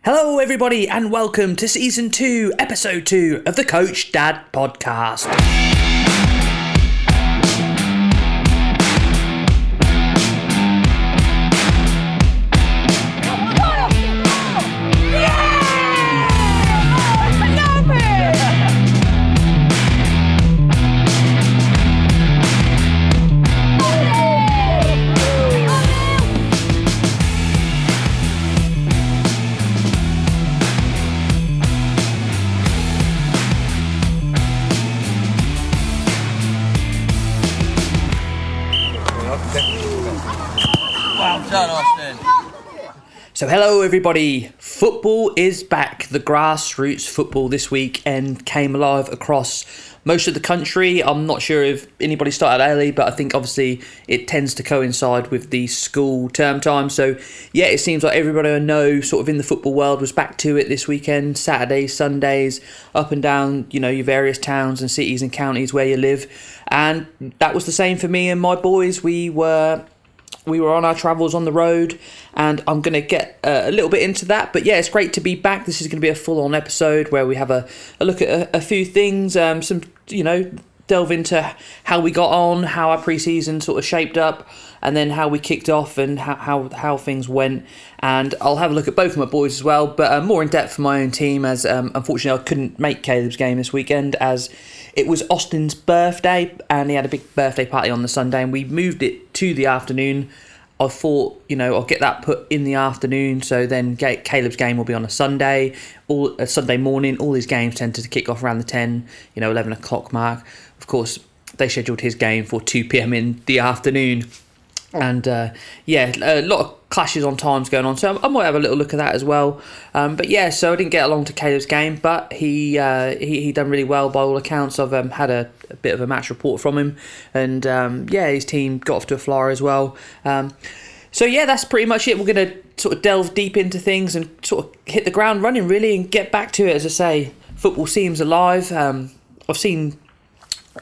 Hello, everybody, and welcome to Season 2, Episode 2 of the Coach Dad Podcast. So hello everybody, football is back. The Grassroots football this weekend came alive across most of the country. I'm not sure if anybody started early, but I think obviously it tends to coincide with the school term time. So yeah, it seems like everybody I know sort of in the football world was back to it this weekend. Saturdays, Sundays, up and down, your various towns and cities and counties where you live. And that was the same for me and my boys. We were on our travels on the road, and I'm going to get a little bit into that. But yeah, it's great to be back. This is going to be a full-on episode where we have a look at a few things, delve into how we got on, how our pre-season sort of shaped up, and then how we kicked off and how things went. And I'll have a look at both of my boys as well, but more in depth for my own team, as unfortunately I couldn't make Caleb's game this weekend as it was Austin's birthday, and he had a big birthday party on the Sunday, and we moved it to the afternoon. I thought, I'll get that put in the afternoon, so then Caleb's game will be on a Sunday, a Sunday morning. All these games tend to kick off around the 10, 11 o'clock mark. Of course, they scheduled his game for 2 p.m. in the afternoon. And a lot of clashes on times going on, so I might have a little look at that as well. But yeah, so I didn't get along to Caleb's game, but he done really well by all accounts. I've had a bit of a match report from him, and his team got off to a flyer as well. So yeah, that's pretty much it. We're going to sort of delve deep into things and sort of hit the ground running really and get back to it. As I say, football seems alive. I've seen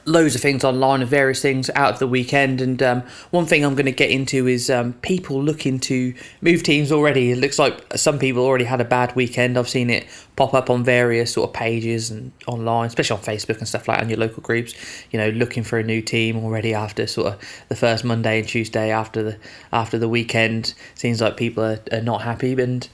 loads of things online of various things out of the weekend, and one thing I'm going to get into is people looking to move teams already. It looks like some people already had a bad weekend. I've seen it pop up on various sort of pages and online, especially on Facebook and stuff like that, in your local groups, looking for a new team already after sort of the first Monday and Tuesday after the weekend. Seems like people are not happy, and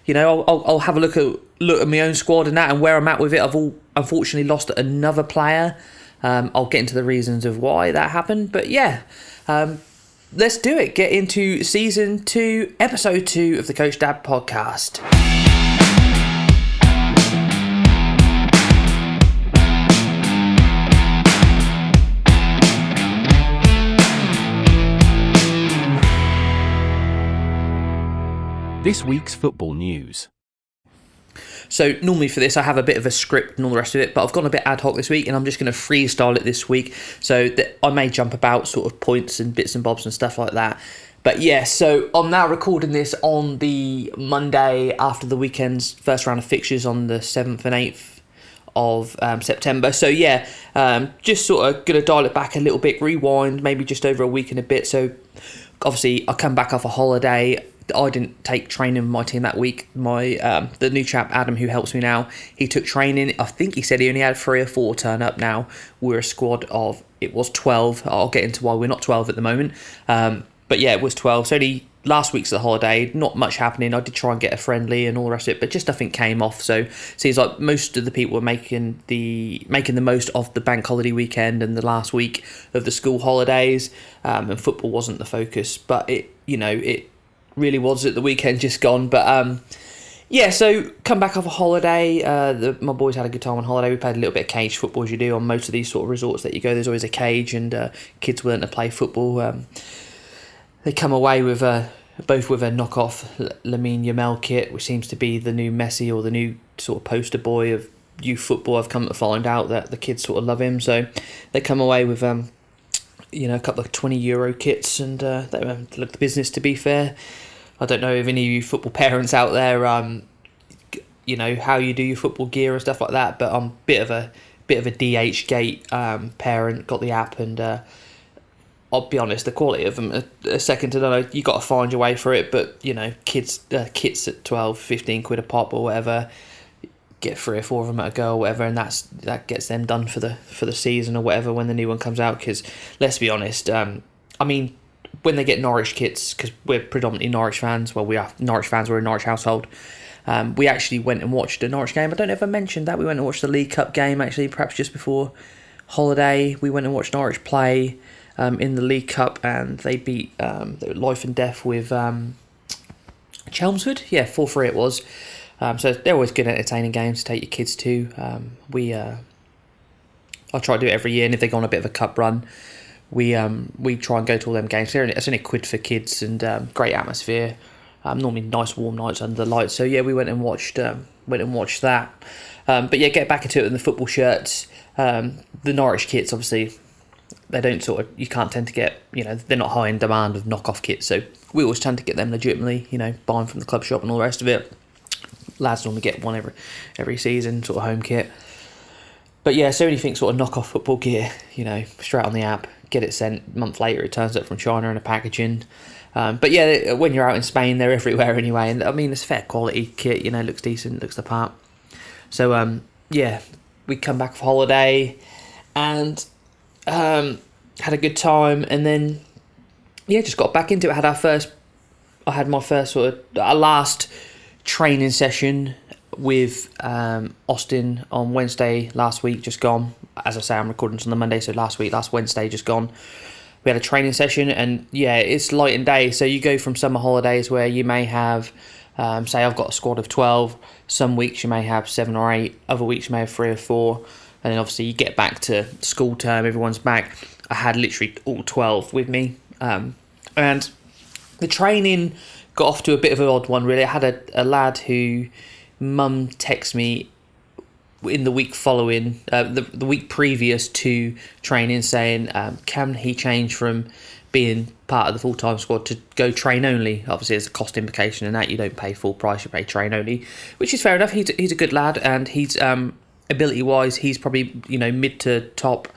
I'll have a look at my own squad and that and where I'm at with it. I've unfortunately lost another player. I'll get into the reasons of why that happened. But yeah, let's do it. Get into Season 2, Episode 2 of the Coach Dad Podcast. This week's football news. So normally for this I have a bit of a script and all the rest of it, but I've gone a bit ad hoc this week and I'm just going to freestyle it this week, so that I may jump about sort of points and bits and bobs and stuff like that. But yeah, so I'm now recording this on the Monday after the weekend's first round of fixtures on the 7th and 8th of September. So yeah, just sort of going to dial it back a little bit, rewind, maybe just over a week and a bit. So obviously I come back off a holiday. I didn't take training with my team that week. My the new chap Adam, who helps me now, he took training. I think he said he only had 3 or 4 turn up. Now we're a squad of, it was 12. I'll get into why we're not 12 at the moment. But yeah, it was 12. So only last week's the holiday, not much happening. I did try and get a friendly and all the rest of it, but just nothing came off. So seems like most of the people were making the most of the bank holiday weekend and the last week of the school holidays, and football wasn't the focus. But it really was at the weekend just gone. But so come back off a holiday. My boys had a good time on holiday. We played a little bit of cage football, as you do on most of these sort of resorts that you go. There's always a cage, and kids learn to play football. They come away with both with a knockoff Lamine Yamal kit, which seems to be the new Messi or the new sort of poster boy of youth football. I've come to find out that the kids sort of love him, so they come away with a couple of €20 kits, and they look the business, to be fair. I don't know if any of you football parents out there, how you do your football gear and stuff like that, but I'm a bit of a DH gate parent. Got the app, and I'll be honest, the quality of them are second to none. You got to find your way for it, but kits at 12, 15 quid a pop or whatever. Get 3 or 4 of them at a go or whatever, and that gets them done for the season or whatever when the new one comes out. Because let's be honest, when they get Norwich kits, because we're predominantly Norwich fans. Well, we are Norwich fans. We're a Norwich household. We actually went and watched a Norwich game. I don't know if I mentioned that. We went and watched the League Cup game, actually, perhaps just before holiday. We went and watched Norwich play in the League Cup, and they beat life and death with Chelmsford. Yeah, 4-3 it was. So they're always good, entertaining games to take your kids to. I try to do it every year, and if they go on a bit of a cup run, we try and go to all them games. It's only a quid for kids, and great atmosphere. Normally nice warm nights under the lights. So yeah, we went and watched that. But yeah, get back into it in the football shirts. The Norwich kits, obviously, they don't you can't tend to get, they're not high in demand of knockoff kits. So we always tend to get them legitimately, buying from the club shop and all the rest of it. Lads normally get one every season, sort of home kit. But yeah, so anything sort of knockoff football gear, straight on the app, get it sent. A month later, it turns up from China in a packaging. But yeah, when you're out in Spain, they're everywhere anyway. And I mean, it's fair quality kit, looks decent, looks the part. So yeah, we come back for holiday and had a good time. And then, yeah, just got back into it. I had my first our last training session with Austin on Wednesday last week, just gone. As I say, I'm recording this on the Monday, so last Wednesday, just gone. We had a training session, and yeah, it's light and day. So you go from summer holidays where you may have, say I've got a squad of 12, some weeks you may have 7 or 8, other weeks you may have 3 or 4, and then obviously you get back to school term, everyone's back. I had literally all 12 with me, and the training got off to a bit of an odd one, really. I had a lad who mum texted me in the week following, the week previous to training, saying, can he change from being part of the full-time squad to go train only? Obviously, there's a cost implication in that. You don't pay full price, you pay train only, which is fair enough. He's a good lad, and he's ability-wise, he's probably mid to top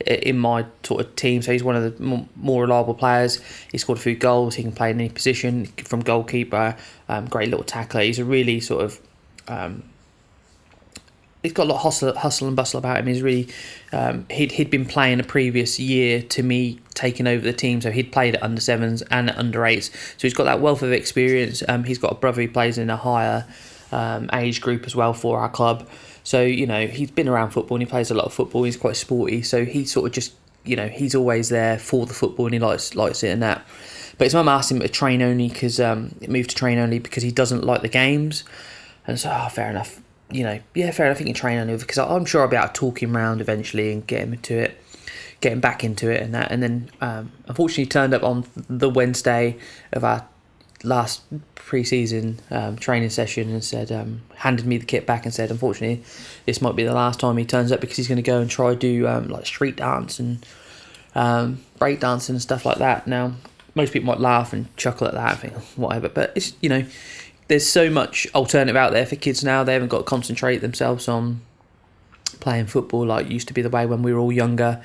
in my sort of team. So he's one of the more reliable players. He scored a few goals. He can play in any position, from goalkeeper. Great little tackler. He's a really sort of he's got a lot of hustle and bustle about him. He's really he'd been playing a previous year to me taking over the team, so he'd played at under 7s and at under 8s. So he's got that wealth of experience. He's got a brother who plays in a higher age group as well for our club. So he's been around football and he plays a lot of football. He's quite sporty, so he sort of just he's always there for the football and he likes it and that. But his mum asked him to train only because it moved to train only because he doesn't like the games. And so, fair enough. Fair enough, he can train only because I'm sure I'll be able to talk him round eventually and get him back into it and that. And then, unfortunately, he turned up on the Wednesday of our last pre-season training session and said, handed me the kit back and said, unfortunately, this might be the last time he turns up because he's going to go and try to do like street dance and break dancing and stuff like that. Now, most people might laugh and chuckle at that and think, whatever, but it's there's so much alternative out there for kids now. They haven't got to concentrate themselves on playing football like it used to be the way when we were all younger.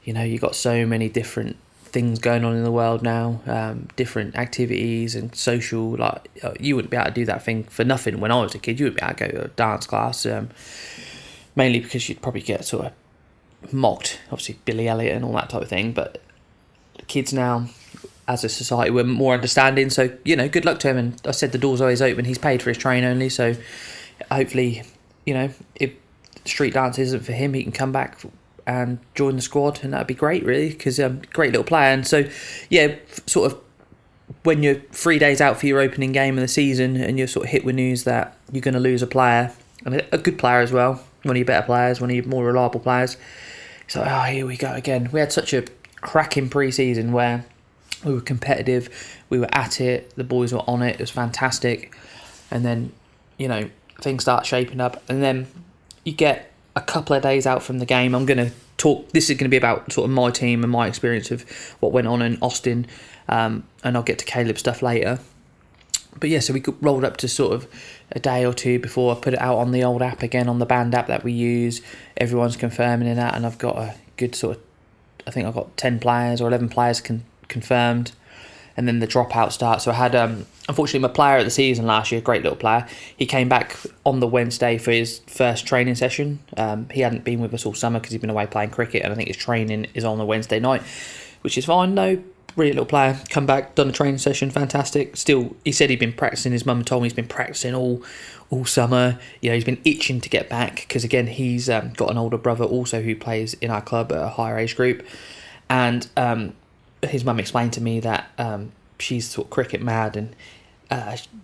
You've got so many different things going on in the world now, different activities and social. Like you wouldn't be able to do that thing for nothing when I was a kid. You would be able to go to a dance class, mainly because you'd probably get sort of mocked, obviously Billy Elliot and all that type of thing. But kids now, as a society, we're more understanding, so good luck to him. And I said the door's always open. He's paid for his train only, so hopefully if street dance isn't for him, he can come back and join the squad, and that'd be great, really, because great little player. And so yeah, sort of when you're 3 days out for your opening game of the season and you're sort of hit with news that you're going to lose a player, and a good player as well, one of your better players, one of your more reliable players, it's like, here we go again. We had such a cracking pre-season where we were competitive, we were at it, the boys were on it was fantastic. And then, things start shaping up, and then you get a couple of days out from the game. I'm going to talk, this is going to be about sort of my team and my experience of what went on in Austin, and I'll get to Caleb's stuff later. But yeah, so we rolled up to sort of a day or two before I put it out on the old app again, on the band app that we use. Everyone's confirming in that, and I've got a good sort of I think I've got 10 players or 11 players confirmed, and then the dropout starts. So I had, unfortunately, my player of the season last year, great little player, he came back on the Wednesday for his first training session. He hadn't been with us all summer because he'd been away playing cricket, and I think his training is on the Wednesday night, which is fine. No, really little player, come back, done a training session, fantastic. Still, he said he'd been practicing. His mum told me he's been practicing all summer. He's been itching to get back because, again, he's got an older brother also who plays in our club at a higher age group, and his mum explained to me that she's sort of cricket mad, and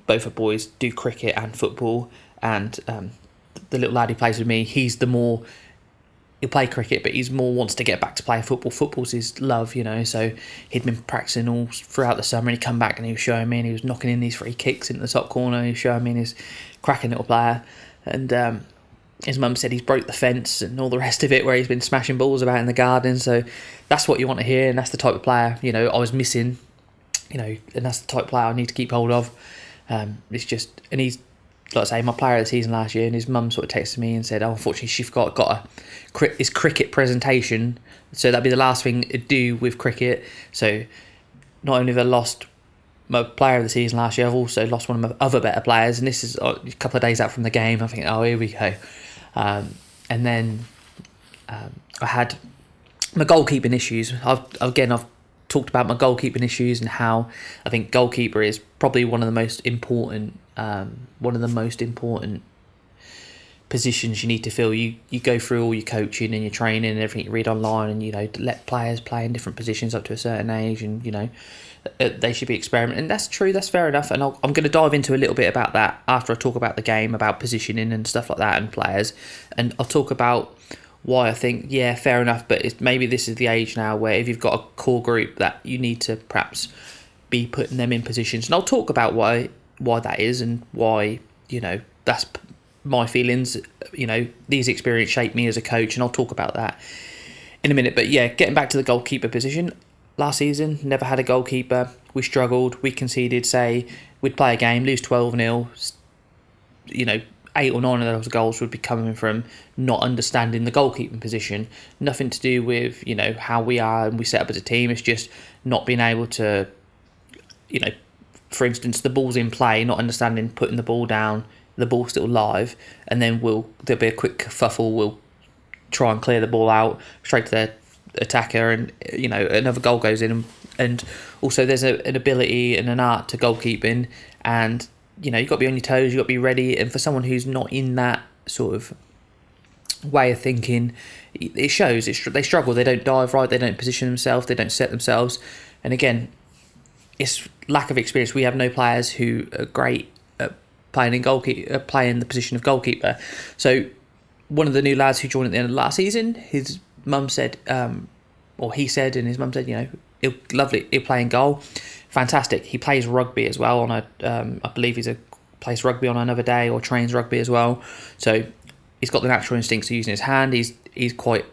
both her boys do cricket and football, and the little lad who plays with me, he'll play cricket, but he's more wants to get back to playing football. Football's his love, so he'd been practicing all throughout the summer, and he'd come back and he was showing me, and he was knocking in these free kicks into the top corner. He was showing me, and he's cracking little player, and his mum said he's broke the fence and all the rest of it, where he's been smashing balls about in the garden. So that's what you want to hear, and that's the type of player I was missing, and that's the type of player I need to keep hold of. It's just, and he's, like I say, my player of the season last year, and his mum sort of texted me and said, unfortunately she's got his cricket presentation, so that'd be the last thing to do with cricket. So not only have I lost my player of the season last year, I've also lost one of my other better players, and this is a couple of days out from the game. I think, here we go. And then I had my goalkeeping issues. I've talked about my goalkeeping issues and how I think goalkeeper is probably one of the most important positions you need to fill. You go through all your coaching and your training and everything you read online, and let players play in different positions up to a certain age, and they should be experimenting. And that's true, that's fair enough, and I'm going to dive into a little bit about that after I talk about the game, about positioning and stuff like that and players, and I'll talk about why I think, fair enough, but maybe this is the age now where if you've got a core group that you need to perhaps be putting them in positions, and I'll talk about why that is, and why that's my feelings. These experiences shape me as a coach, and I'll talk about that in a minute. But getting back to the goalkeeper position, last season never had a goalkeeper. We struggled. We conceded, say we'd play a game, lose 12-0, 8 or 9 of those goals would be coming from not understanding the goalkeeping position. Nothing to do with how we are and we set up as a team. It's just not being able to, for instance, the ball's in play, not understanding putting the ball down, the ball's still live, and then there'll be a quick kerfuffle. We'll try and clear the ball out straight to their attacker, and another goal goes in. And also there's an ability and an art to goalkeeping, and you've got to be on your toes, you've got to be ready. And for someone who's not in that sort of way of thinking, it shows. They struggle. They don't dive right. They don't position themselves. They don't set themselves. And again, it's lack of experience. We have no players who are great at playing the position of goalkeeper. So one of the new lads who joined at the end of last season, his mum said, or he said, and his mum said, he'll play in goal. Fantastic. He plays rugby as well I believe plays rugby on another day, or trains rugby as well. So he's got the natural instincts of using his hand. He's quite,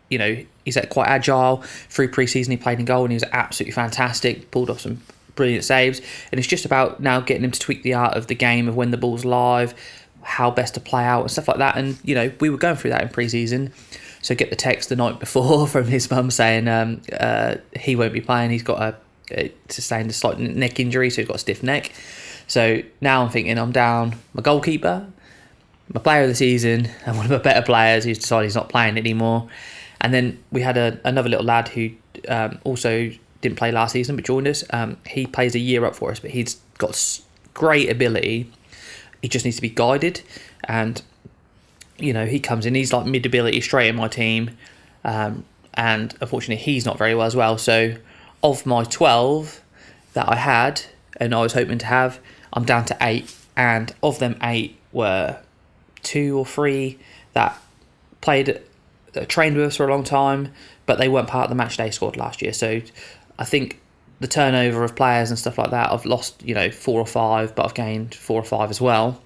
he's quite agile. Through pre-season he played in goal and he was absolutely fantastic. Pulled off some brilliant saves. And it's just about now getting him to tweak the art of the game, of when the ball's live, how best to play out and stuff like that. And we were going through that in pre-season. So get the text the night before from his mum saying he won't be playing. He's got sustained a slight neck injury, so he's got a stiff neck. So now I'm thinking I'm down my goalkeeper, my player of the season, and one of my better players who's decided he's not playing anymore. And then we had another little lad who also didn't play last season but joined us. He plays a year up for us, but he's got great ability. He just needs to be guided, and he comes in, he's like mid-ability straight in my team, and unfortunately he's not very well as well. So of my 12 that I had and I was hoping to have, I'm down to 8, and of them 8 were 2 or 3 that trained with us for a long time, but they weren't part of the match day squad last year. So I think the turnover of players and stuff like that, I've lost 4 or 5, but I've gained 4 or 5 as well.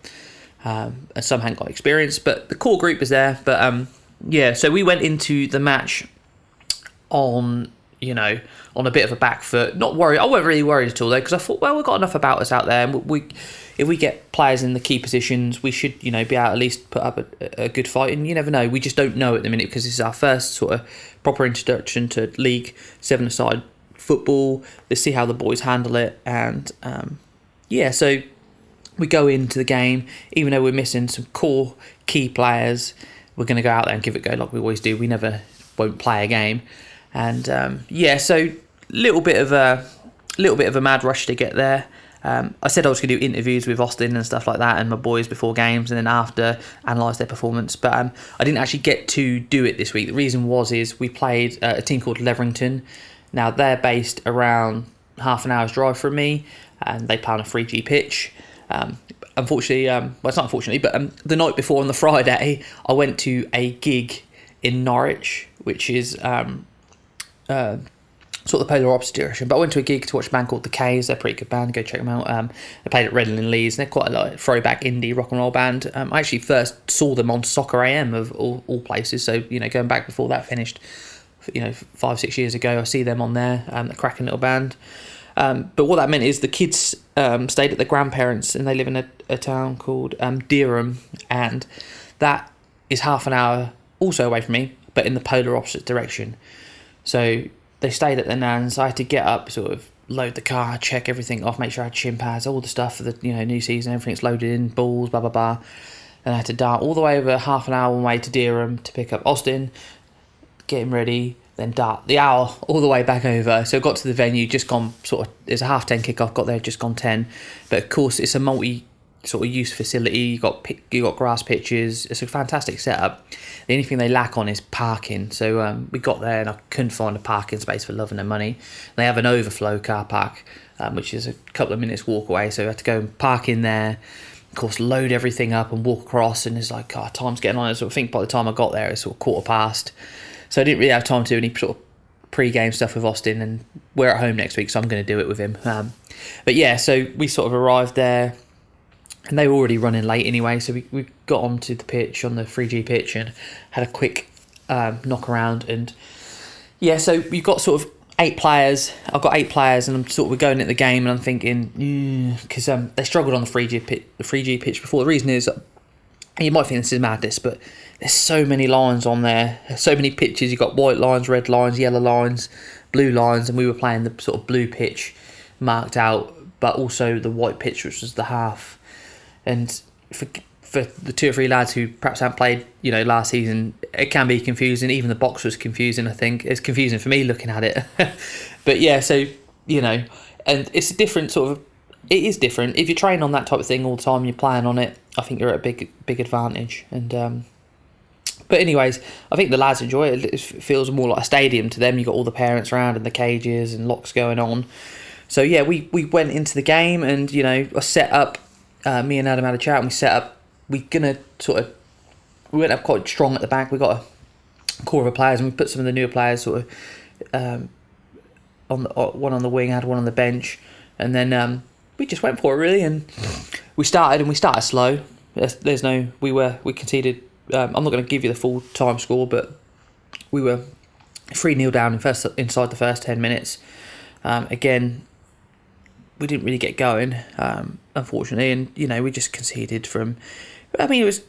And some haven't got experience, but the core group is there. But so we went into the match on on a bit of a back foot. Not worried. I wasn't really worried at all though, because I thought, well, we've got enough about us out there, and if we get players in the key positions, we should, be able to at least put up a good fight. And you never know. We just don't know at the minute, because this is our first sort of proper introduction to League 7-a-side football. Let's see how the boys handle it. And so we go into the game, even though we're missing some core key players, we're going to go out there and give it a go like we always do. We never won't play a game. And so little bit of a mad rush to get there. I said I was going to do interviews with Austin and stuff like that, and my boys before games, and then after analyse their performance. But I didn't actually get to do it this week. The reason is we played a team called Watlington. Now they're based around half an hour's drive from me, and they play on a 3G pitch. Unfortunately, it's not unfortunately, but the night before on the Friday, I went to a gig in Norwich, which is sort of the polar opposite direction. But I went to a gig to watch a band called The K's. They're a pretty good band. Go check them out. They played at Redland in Leeds. And they're quite a throwback indie rock and roll band. I actually first saw them on Soccer AM of all places. So, going back before that finished, 5-6 years ago, I see them on there. A cracking little band. But what that meant is the kids stayed at their grandparents', and they live in a town called Dereham. And that is half an hour also away from me, but in the polar opposite direction. So they stayed at their nan's. I had to get up, sort of load the car, check everything off, make sure I had shin pads, all the stuff for the new season, everything's loaded in, balls, blah blah blah. And I had to dart all the way over half an hour one way to Dereham to pick up Austin, get him ready, then dart the hour all the way back over. So I got to the venue, just gone it's a 10:30 kickoff, got there just gone 10. But of course it's a multi sort of use facility. You got grass pitches. It's a fantastic setup. The only thing they lack on is parking. So we got there and I couldn't find a parking space for love and their money. They have an overflow car park, which is a couple of minutes walk away. So I had to go and park in there. Of course, load everything up and walk across. And it's like, time's getting on. I sort of think by the time I got there, it's sort of 1:15. So I didn't really have time to do any sort of pre-game stuff with Austin. And we're at home next week, so I'm going to do it with him. But yeah, so we sort of arrived there. And they were already running late anyway, so we got onto the pitch, on the 3G pitch, and had a quick knock around. And yeah, so we've got sort of 8 players. I've got 8 players, and I'm sort of going at the game, and I'm thinking, because they struggled on the 3G pitch before. The reason is, you might think this is madness, but there's so many lines on there, so many pitches. You've got white lines, red lines, yellow lines, blue lines, and we were playing the sort of blue pitch marked out, but also the white pitch, which was the half. And for the 2 or 3 lads who perhaps haven't played, last season, it can be confusing. Even the box was confusing, I think. It's confusing for me looking at it. But yeah, so, and it's a different it is different. If you train on that type of thing all the time, you're playing on it, I think you're at a big advantage. And but anyways, I think the lads enjoy it. It feels more like a stadium to them. You've got all the parents around and the cages and locks going on. So yeah, we went into the game, and, I set up. Me and Adam had a chat, and we set up. We went up quite strong at the back. We got a core of players, and we put some of the newer players sort of on one on the wing, had one on the bench, and then we just went for it really. And we started slow. We conceded. I'm not going to give you the full time score, but we were 3-0 down inside the first 10 minutes. Again, we didn't really get going, unfortunately, and we just conceded from. I mean, it was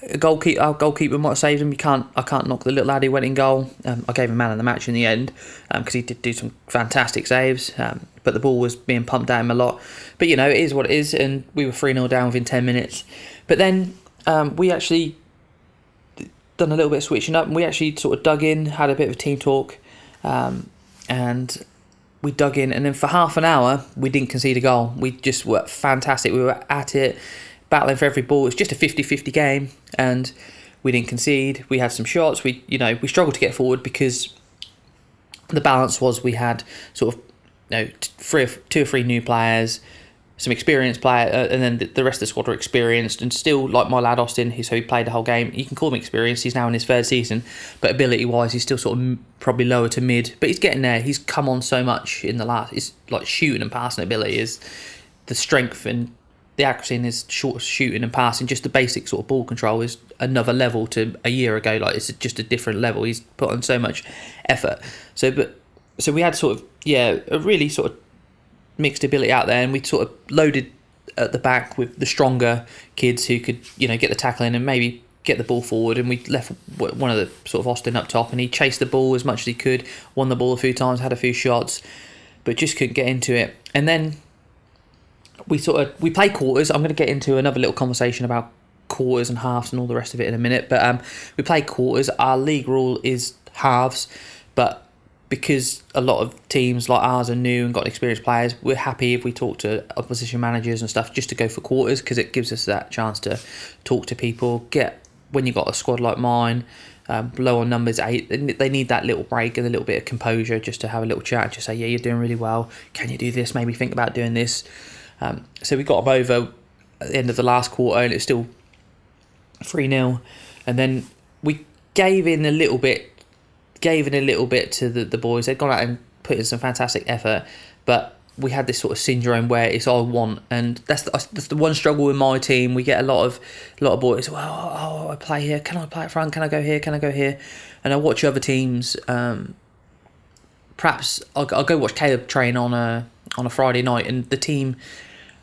a goalkeeper. Our goalkeeper might have saved him. I can't knock the little lad who went in goal. I gave him man of the match in the end because he did do some fantastic saves. But the ball was being pumped at him a lot. But it is what it is, and we were 3-0 down within 10 minutes. But then we actually done a little bit of switching up, and we actually sort of dug in, had a bit of a team talk, and we dug in, and then for half an hour we didn't concede a goal. We just were fantastic. We were at it, battling for every ball. It's just a 50-50 game, and we didn't concede. We had some shots. We struggled to get forward because the balance was we had sort of 2 or 3 new players, some experienced player, and then the rest of the squad were experienced, and still, like my lad Austin, he played the whole game. You can call him experienced. He's now in his 3rd season, but ability-wise, he's still sort of probably lower to mid. But he's getting there. He's come on so much in the last. It's like shooting and passing ability is the strength and the accuracy in his short shooting and passing, just the basic sort of ball control is another level to a year ago. Like, it's just a different level. He's put on so much effort. So we had sort of a really sort of mixed ability out there, and we sort of loaded at the back with the stronger kids who could get the tackle in and maybe get the ball forward, and we left one of the sort of Austin up top, and he chased the ball as much as he could, won the ball a few times, had a few shots, but just couldn't get into it. And then we play quarters. I'm going to get into another little conversation about quarters and halves and all the rest of it in a minute, but we play quarters. Our league rule is halves, but because a lot of teams like ours are new and got experienced players, we're happy if we talk to opposition managers and stuff just to go for quarters, because it gives us that chance to talk to people. When you've got a squad like mine, low on numbers 8, they need that little break and a little bit of composure just to have a little chat and just say, yeah, you're doing really well, can you do this, maybe think about doing this. So we got them over at the end of the last quarter, and it's still 3-0, and then we gave in a little bit to the boys. They'd gone out and put in some fantastic effort, but we had this sort of syndrome where it's all I want, and that's the one struggle with my team. We get a lot of boys, well, I play here, can I play up front, can I go here, and I watch other teams. Perhaps I'll go watch Caleb train on a Friday night, and the team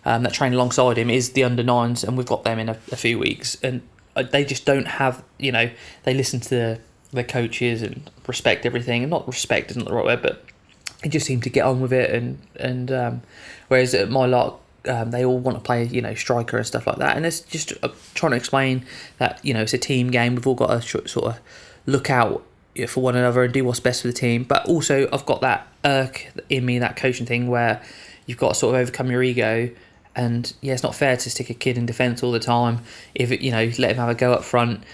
that train alongside him is the under-9s, and we've got them in a few weeks, and they just don't have, they listen to their coaches and respect everything, and not respect isn't the right word, but they just seem to get on with it, and whereas at my lot, they all want to play, striker and stuff like that, and it's just trying to explain that, it's a team game. We've all got to sort of look out for one another and do what's best for the team, but also I've got that irk in me, that coaching thing, where you've got to sort of overcome your ego, and it's not fair to stick a kid in defence all the time. If it, let him have a go up front,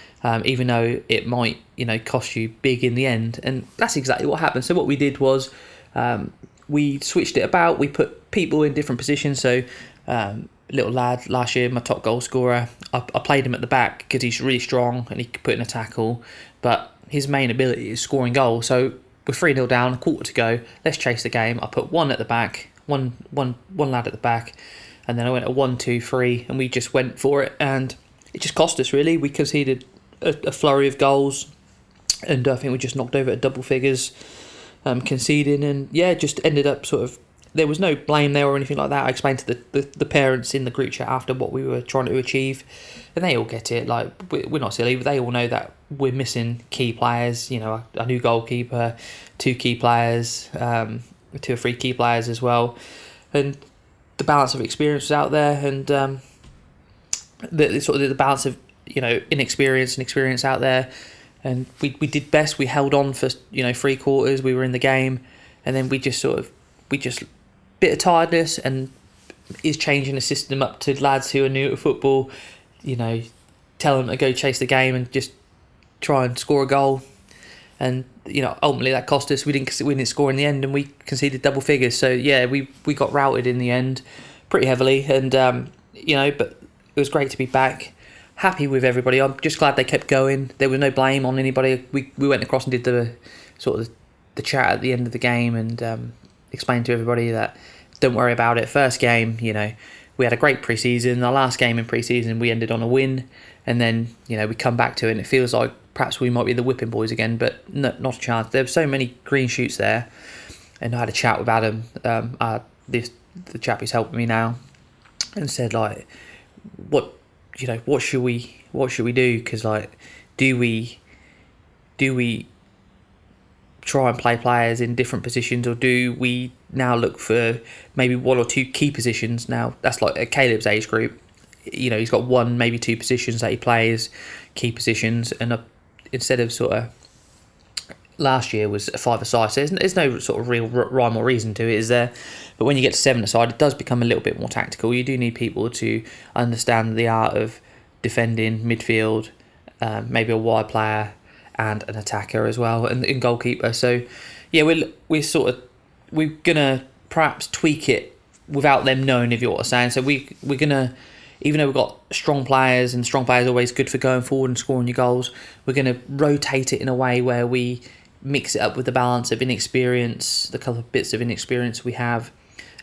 even though it might, cost you big in the end, and that's exactly what happened. So what we did was, we switched it about. We put people in different positions. So little lad last year, my top goal scorer, I played him at the back because he's really strong and he could put in a tackle, but his main ability is scoring goals. So we're 3-0 down, a quarter to go, let's chase the game. I put one at the back, one lad at the back, and then I went a 1-2-3, and we just went for it, and it just cost us really. We conceded a flurry of goals, and I think we just knocked over at double figures, conceding, and just ended up sort of, there was no blame there or anything like that. I explained to the parents in the group chat after what we were trying to achieve, and they all get it. Like, we're not silly, but they all know that we're missing key players, a new goalkeeper, 2 key players, 2 or 3 key players as well, and the balance of experience was out there, and the balance of inexperience and experience out there. And we did best. We held on for 3 quarters. We were in the game, and then we just bit of tiredness, and is changing the system up to lads who are new to football. Tell them to go chase the game and just try and score a goal. And ultimately that cost us. We didn't score in the end, and we conceded double figures. So we got routed in the end pretty heavily, and but it was great to be back. Happy with everybody. I'm just glad they kept going. There was no blame on anybody. We went across and did the sort of the chat at the end of the game, and explained to everybody that don't worry about it. First game, we had a great pre-season. Our last game in pre-season, we ended on a win, and then we come back to it, and it feels like perhaps we might be the whipping boys again, but not a chance. There were so many green shoots there, and I had a chat with Adam, the chap who's helping me now, and said, like, what should we do? Because, like, do we try and play players in different positions, or do we now look for maybe 1 or 2 key positions? Now that's like at Caleb's age group, he's got 1, maybe 2 positions that he plays, key positions, and instead of sort of last year was a 5-a-side. So there's no sort of real rhyme or reason to it, is there? But when you get to 7-a-side, it does become a little bit more tactical. You do need people to understand the art of defending, midfield, maybe a wide player, and an attacker as well, and goalkeeper. So we're gonna perhaps tweak it without them knowing, if you're what I'm saying. So we're gonna, even though we've got strong players, and strong players are always good for going forward and scoring your goals, we're gonna rotate it in a way where we mix it up with the balance of inexperience, the couple of bits of inexperience we have,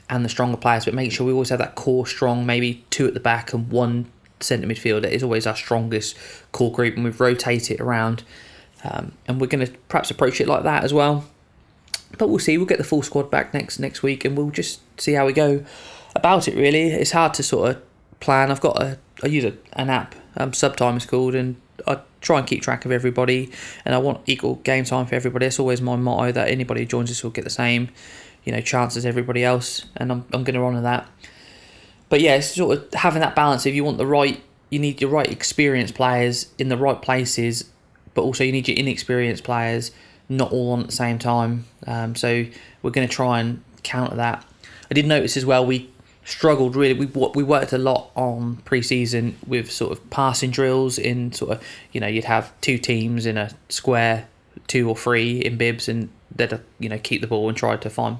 and the stronger players, but making sure we always have that core strong, maybe 2 at the back and 1 centre midfielder is always our strongest core group, and we've rotated it around. And we're going to perhaps approach it like that as well. But we'll see. We'll get the full squad back next week, and we'll just see how we go about it, really. It's hard to sort of plan. I use an app, Subtime it's called, and I try and keep track of everybody, and I want equal game time for everybody. It's always my motto that anybody who joins us will get the same, chance as everybody else, and I'm going to honour that. But yeah, it's sort of having that balance. If you want you need your right experienced players in the right places, but also you need your inexperienced players not all on at the same time. So we're going to try and counter that. I did notice as well, we struggled really. We worked a lot on pre-season with sort of passing drills in sort of, you'd have 2 teams in a square, 2 or 3 in bibs, and they'd, keep the ball and try to find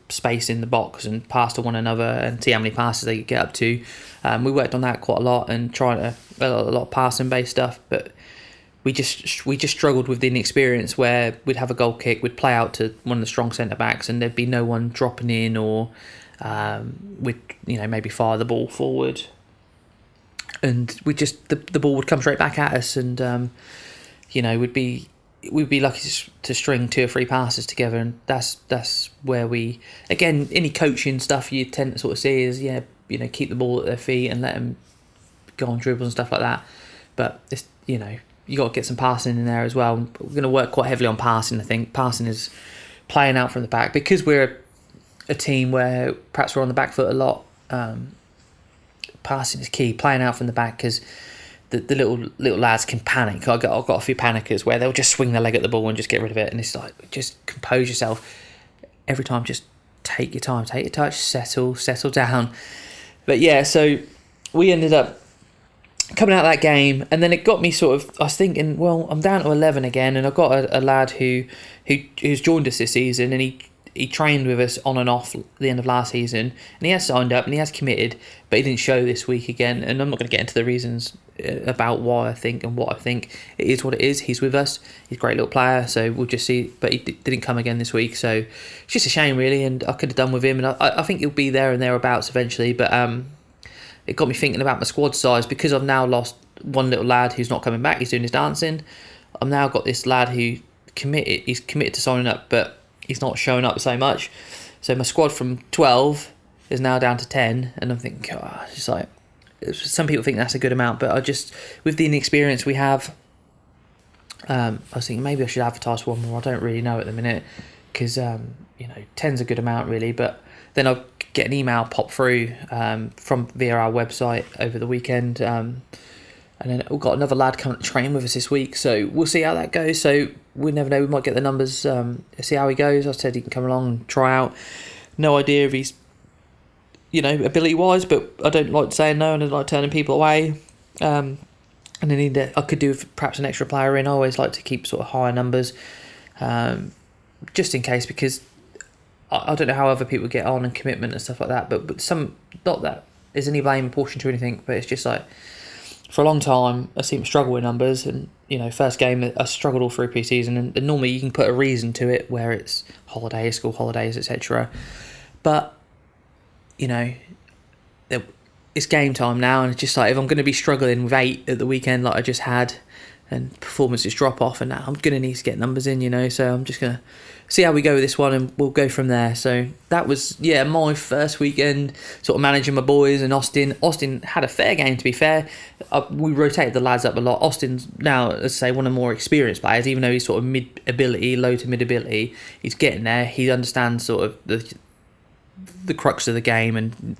space in the box and pass to one another and see how many passes they could get up to. We worked on that quite a lot and a lot of passing based stuff, but we just struggled with the inexperience where we'd have a goal kick, we'd play out to one of the strong centre backs, and there'd be no one dropping in, or we'd maybe fire the ball forward, and the ball would come straight back at us, and we'd be lucky to string 2 or 3 passes together, and that's where we, again, any coaching stuff you tend to sort of see is keep the ball at their feet and let them go on dribbles and stuff like that. But it's you got to get some passing in there as well. We're going to work quite heavily on passing. I think passing is playing out from the back, because we're a team where perhaps we're on the back foot a lot. Passing is key, playing out from the back, because the little lads can panic. I've got a few panickers where they'll just swing their leg at the ball and just get rid of it, and it's like, just compose yourself every time. Just take your time, take your touch, settle down. But yeah, so we ended up coming out of that game, and then it got me sort of, I was thinking, well, I'm down to 11 again, and I've got a lad who's joined us this season, and he trained with us on and off at the end of last season, and he has signed up and he has committed, but he didn't show this week again. And I'm not going to get into the reasons about why I think and what I think. It is what it is. He's with us. He's a great little player, so we'll just see. But he didn't come again this week, so it's just a shame, really. And I could have done with him, and I think he'll be there and thereabouts eventually. But it got me thinking about my squad size, because I've now lost one little lad who's not coming back. He's doing his dancing. I've now got this lad who committed. He's committed to signing up, but he's not showing up so much. So my squad from 12 is now down to 10, and I'm thinking, it's just like, some people think that's a good amount, but I just, with the inexperience we have, I was thinking maybe I should advertise for one more. I don't really know at the minute, because 10's a good amount, really. But then I'll get an email pop through from via our website over the weekend, and then we've got another lad coming to train with us this week, so we'll see how that goes. So we never know, we might get the numbers, see how he goes. I said he can come along and try out. No idea if he's, ability wise, but I don't like saying no, and I don't like turning people away. And then I could do with perhaps an extra player in. I always like to keep sort of higher numbers, just in case, because I don't know how other people get on and commitment and stuff like that, but some, not that there's any blame apportioned to anything, but it's just like, for a long time I seem to struggle with numbers, and first game I struggled all through pre-season, and normally you can put a reason to it, where it's holidays, school holidays, etc. But it's game time now, and it's just like, if I'm going to be struggling with 8 at the weekend like I just had, and performances drop off, and now I'm going to need to get numbers in, so I'm just going to see how we go with this one, and we'll go from there. So that was, my first weekend sort of managing my boys. And Austin had a fair game, to be fair. We rotated the lads up a lot. Austin's now, let's say, one of the more experienced players, even though he's sort of mid-ability, low to mid-ability. He's getting there. He understands sort of the crux of the game, and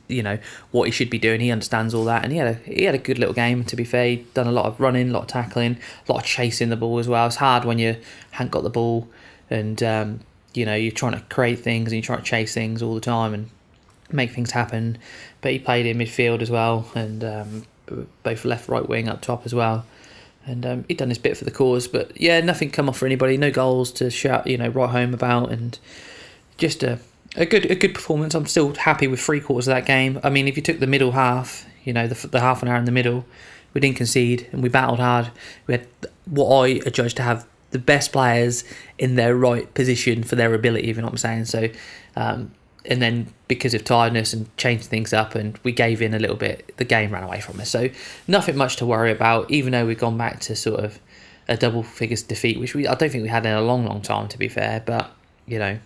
what he should be doing. He understands all that, and he had a good little game, to be fair. He'd done a lot of running, a lot of tackling, a lot of chasing the ball as well. It's hard when you haven't got the ball, and you're trying to create things and you're trying to chase things all the time and make things happen. But he played in midfield as well, and both left, right wing, up top as well, and he'd done his bit for the cause. But nothing come off for anybody, no goals to shout right home about, and just a good performance. I'm still happy with 3/4 of that game. I mean, if you took the middle half, the half an hour in the middle, we didn't concede and we battled hard. We had what I adjudged to have the best players in their right position for their ability, if you know what I'm saying. So and then because of tiredness and changing things up, and we gave in a little bit, the game ran away from us. So nothing much to worry about, even though we've gone back to sort of a double figures defeat, which I don't think we had in a long time, to be fair. But, it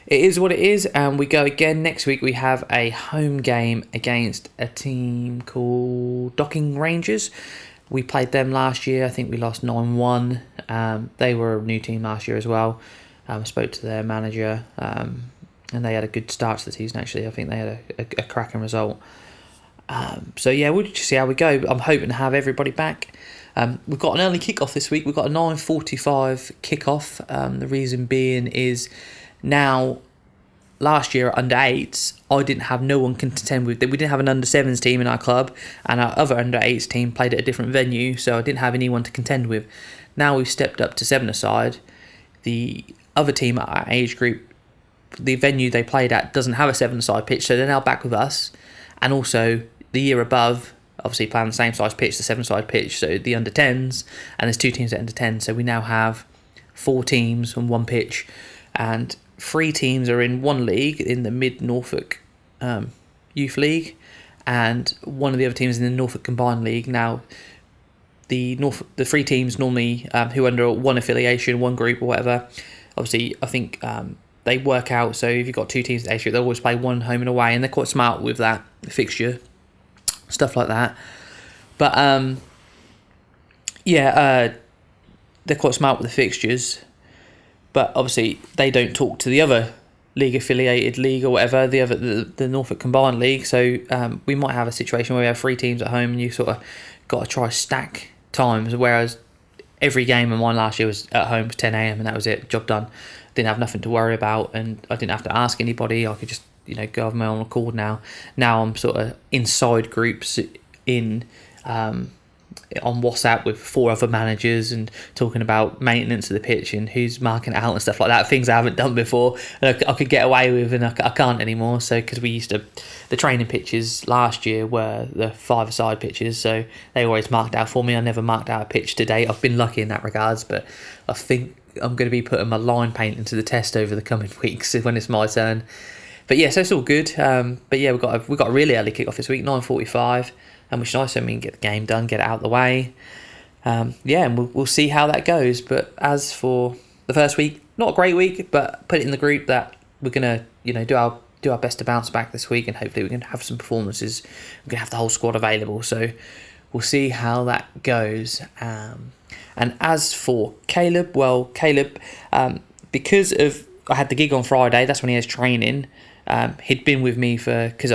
is what it is, and we go again next week. We have a home game against a team called Docking Rangers. We played them last year. I think we lost 9-1. They were a new team last year as well. I spoke to their manager, and they had a good start to the season, actually. I think they had a cracking result. So, yeah, we'll just see how we go. I'm hoping to have everybody back. We've got an early kickoff this week. We've got a 9:45 kickoff. The reason being is now, last year at under 8s, I didn't have no one to contend with. We didn't have an under 7s team in our club, and our other under 8s team played at a different venue, so I didn't have anyone to contend with. Now we've stepped up to 7-a-side. The other team at our age group, the venue they played at doesn't have a 7-a-side pitch, so they're now back with us. And also the year above, obviously playing the same size pitch, the 7-a-side pitch, so the under 10s, and there's 2 teams at under 10, so we now have 4 teams on 1 pitch, and 3 teams are in 1 league, in the Mid Norfolk Youth League, and one of the other teams in the Norfolk Combined League. Now, the 3 teams normally who are under 1 affiliation, 1 group or whatever, obviously I think they work out, so if you've got 2 teams at age group, they'll always play 1 home and away, and they're quite smart with that fixture, stuff like that. But they're quite smart with the fixtures. But obviously they don't talk to the other league affiliated league or whatever, the Norfolk Combined League. So we might have a situation where we have 3 teams at home and you sort of got to try stack times. Whereas every game of mine last year was at home, was 10 a.m. and that was it, job done. Didn't have nothing to worry about, and I didn't have to ask anybody. I could just go of my own accord now. Now I'm sort of inside groups on WhatsApp with 4 other managers and talking about maintenance of the pitch and who's marking it out and stuff like that, things I haven't done before and I could get away with, and I can't anymore. So because we used to, the training pitches last year were the 5-a-side pitches, so they always marked out for me. I never marked out a pitch to date. I've been lucky in that regards, but I think I'm going to be putting my line painting to the test over the coming weeks when it's my turn. But yeah, so it's all good. But yeah, we've got a really early kickoff this week, 9:45. Which is nice, so we can get the game done, get it out of the way. And we'll see how that goes. But as for the first week, not a great week, but put it in the group that we're gonna, do our best to bounce back this week, and hopefully we can have some performances. We're gonna have the whole squad available, so we'll see how that goes. And as for Caleb, because of I had the gig on Friday, that's when he has training. He'd been with me because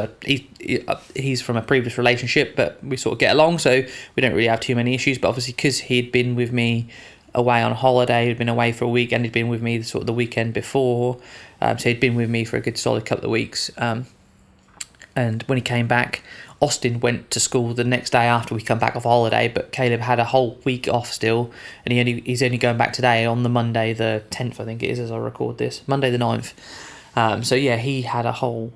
he's from a previous relationship, but we sort of get along, so we don't really have too many issues. But obviously, because he'd been with me away on holiday, he'd been away for a week, and he'd been with me sort of the weekend before, so he'd been with me for a good solid couple of weeks. And when he came back, Austin went to school the next day after we come back off holiday, but Caleb had a whole week off still, and he's only going back today on the Monday the 10th, I think it is, as I record this, Monday the 9th. So yeah, he had a whole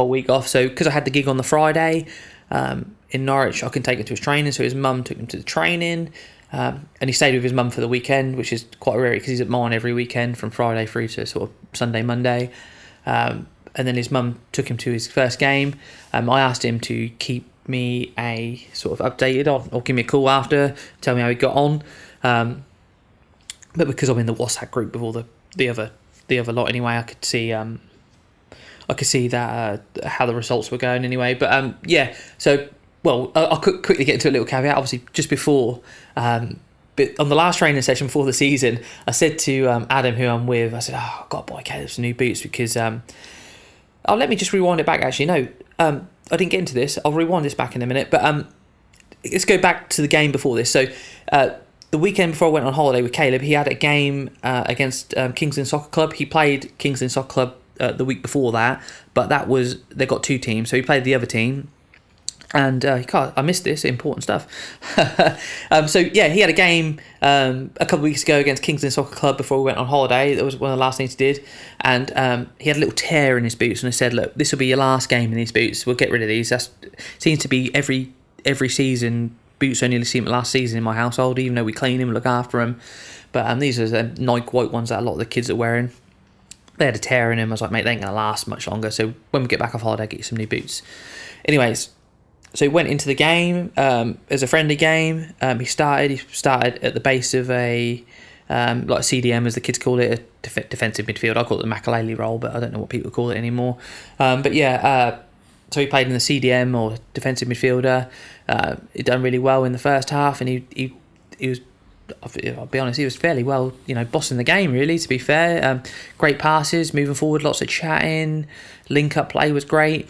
week off. So because I had the gig on the Friday in Norwich, I can take him to his training. So his mum took him to the training, and he stayed with his mum for the weekend, which is quite rare because he's at mine every weekend from Friday through to sort of Sunday, Monday. And then his mum took him to his first game. I asked him to keep me a sort of updated on, or give me a call after, tell me how he got on. But because I'm in the WhatsApp group with all the other lot anyway, I could see that how the results were going anyway. But so I'll quickly get into a little caveat. Obviously, just before, but on the last training session before the season, I said to Adam, who I'm with, I said, "Oh, I've got to buy Caleb some new boots because." Let me just rewind it back. Actually, no, I didn't get into this. I'll rewind this back in a minute. But let's go back to the game before this. So. The weekend before I went on holiday with Caleb, he had a game against Kingston Soccer Club. He played Kingston Soccer Club the week before that, but they got 2 teams, so he played the other team. And I missed this important stuff. So yeah, he had a game a couple of weeks ago against Kingston Soccer Club before we went on holiday. That was one of the last things he did, and he had a little tear in his boots. And I said, "Look, this will be your last game in these boots. We'll get rid of these." That seems to be every season. Boots only seen last season in my household, even though we clean them, look after them. But these are the Nike white ones that a lot of the kids are wearing. They had a tear in them. I was like, mate, they ain't going to last much longer. So when we get back off holiday, I'll get you some new boots. Anyways, so he went into the game as a friendly game. He started at the base of a like CDM, as the kids call it, a defensive midfield. I call it the Makalele role, but I don't know what people call it anymore. So he played in the CDM, or defensive midfielder. He done really well in the first half, and he was, I'll be honest, he was fairly well, bossing the game, really, to be fair. Great passes, moving forward, lots of chatting, link-up play was great.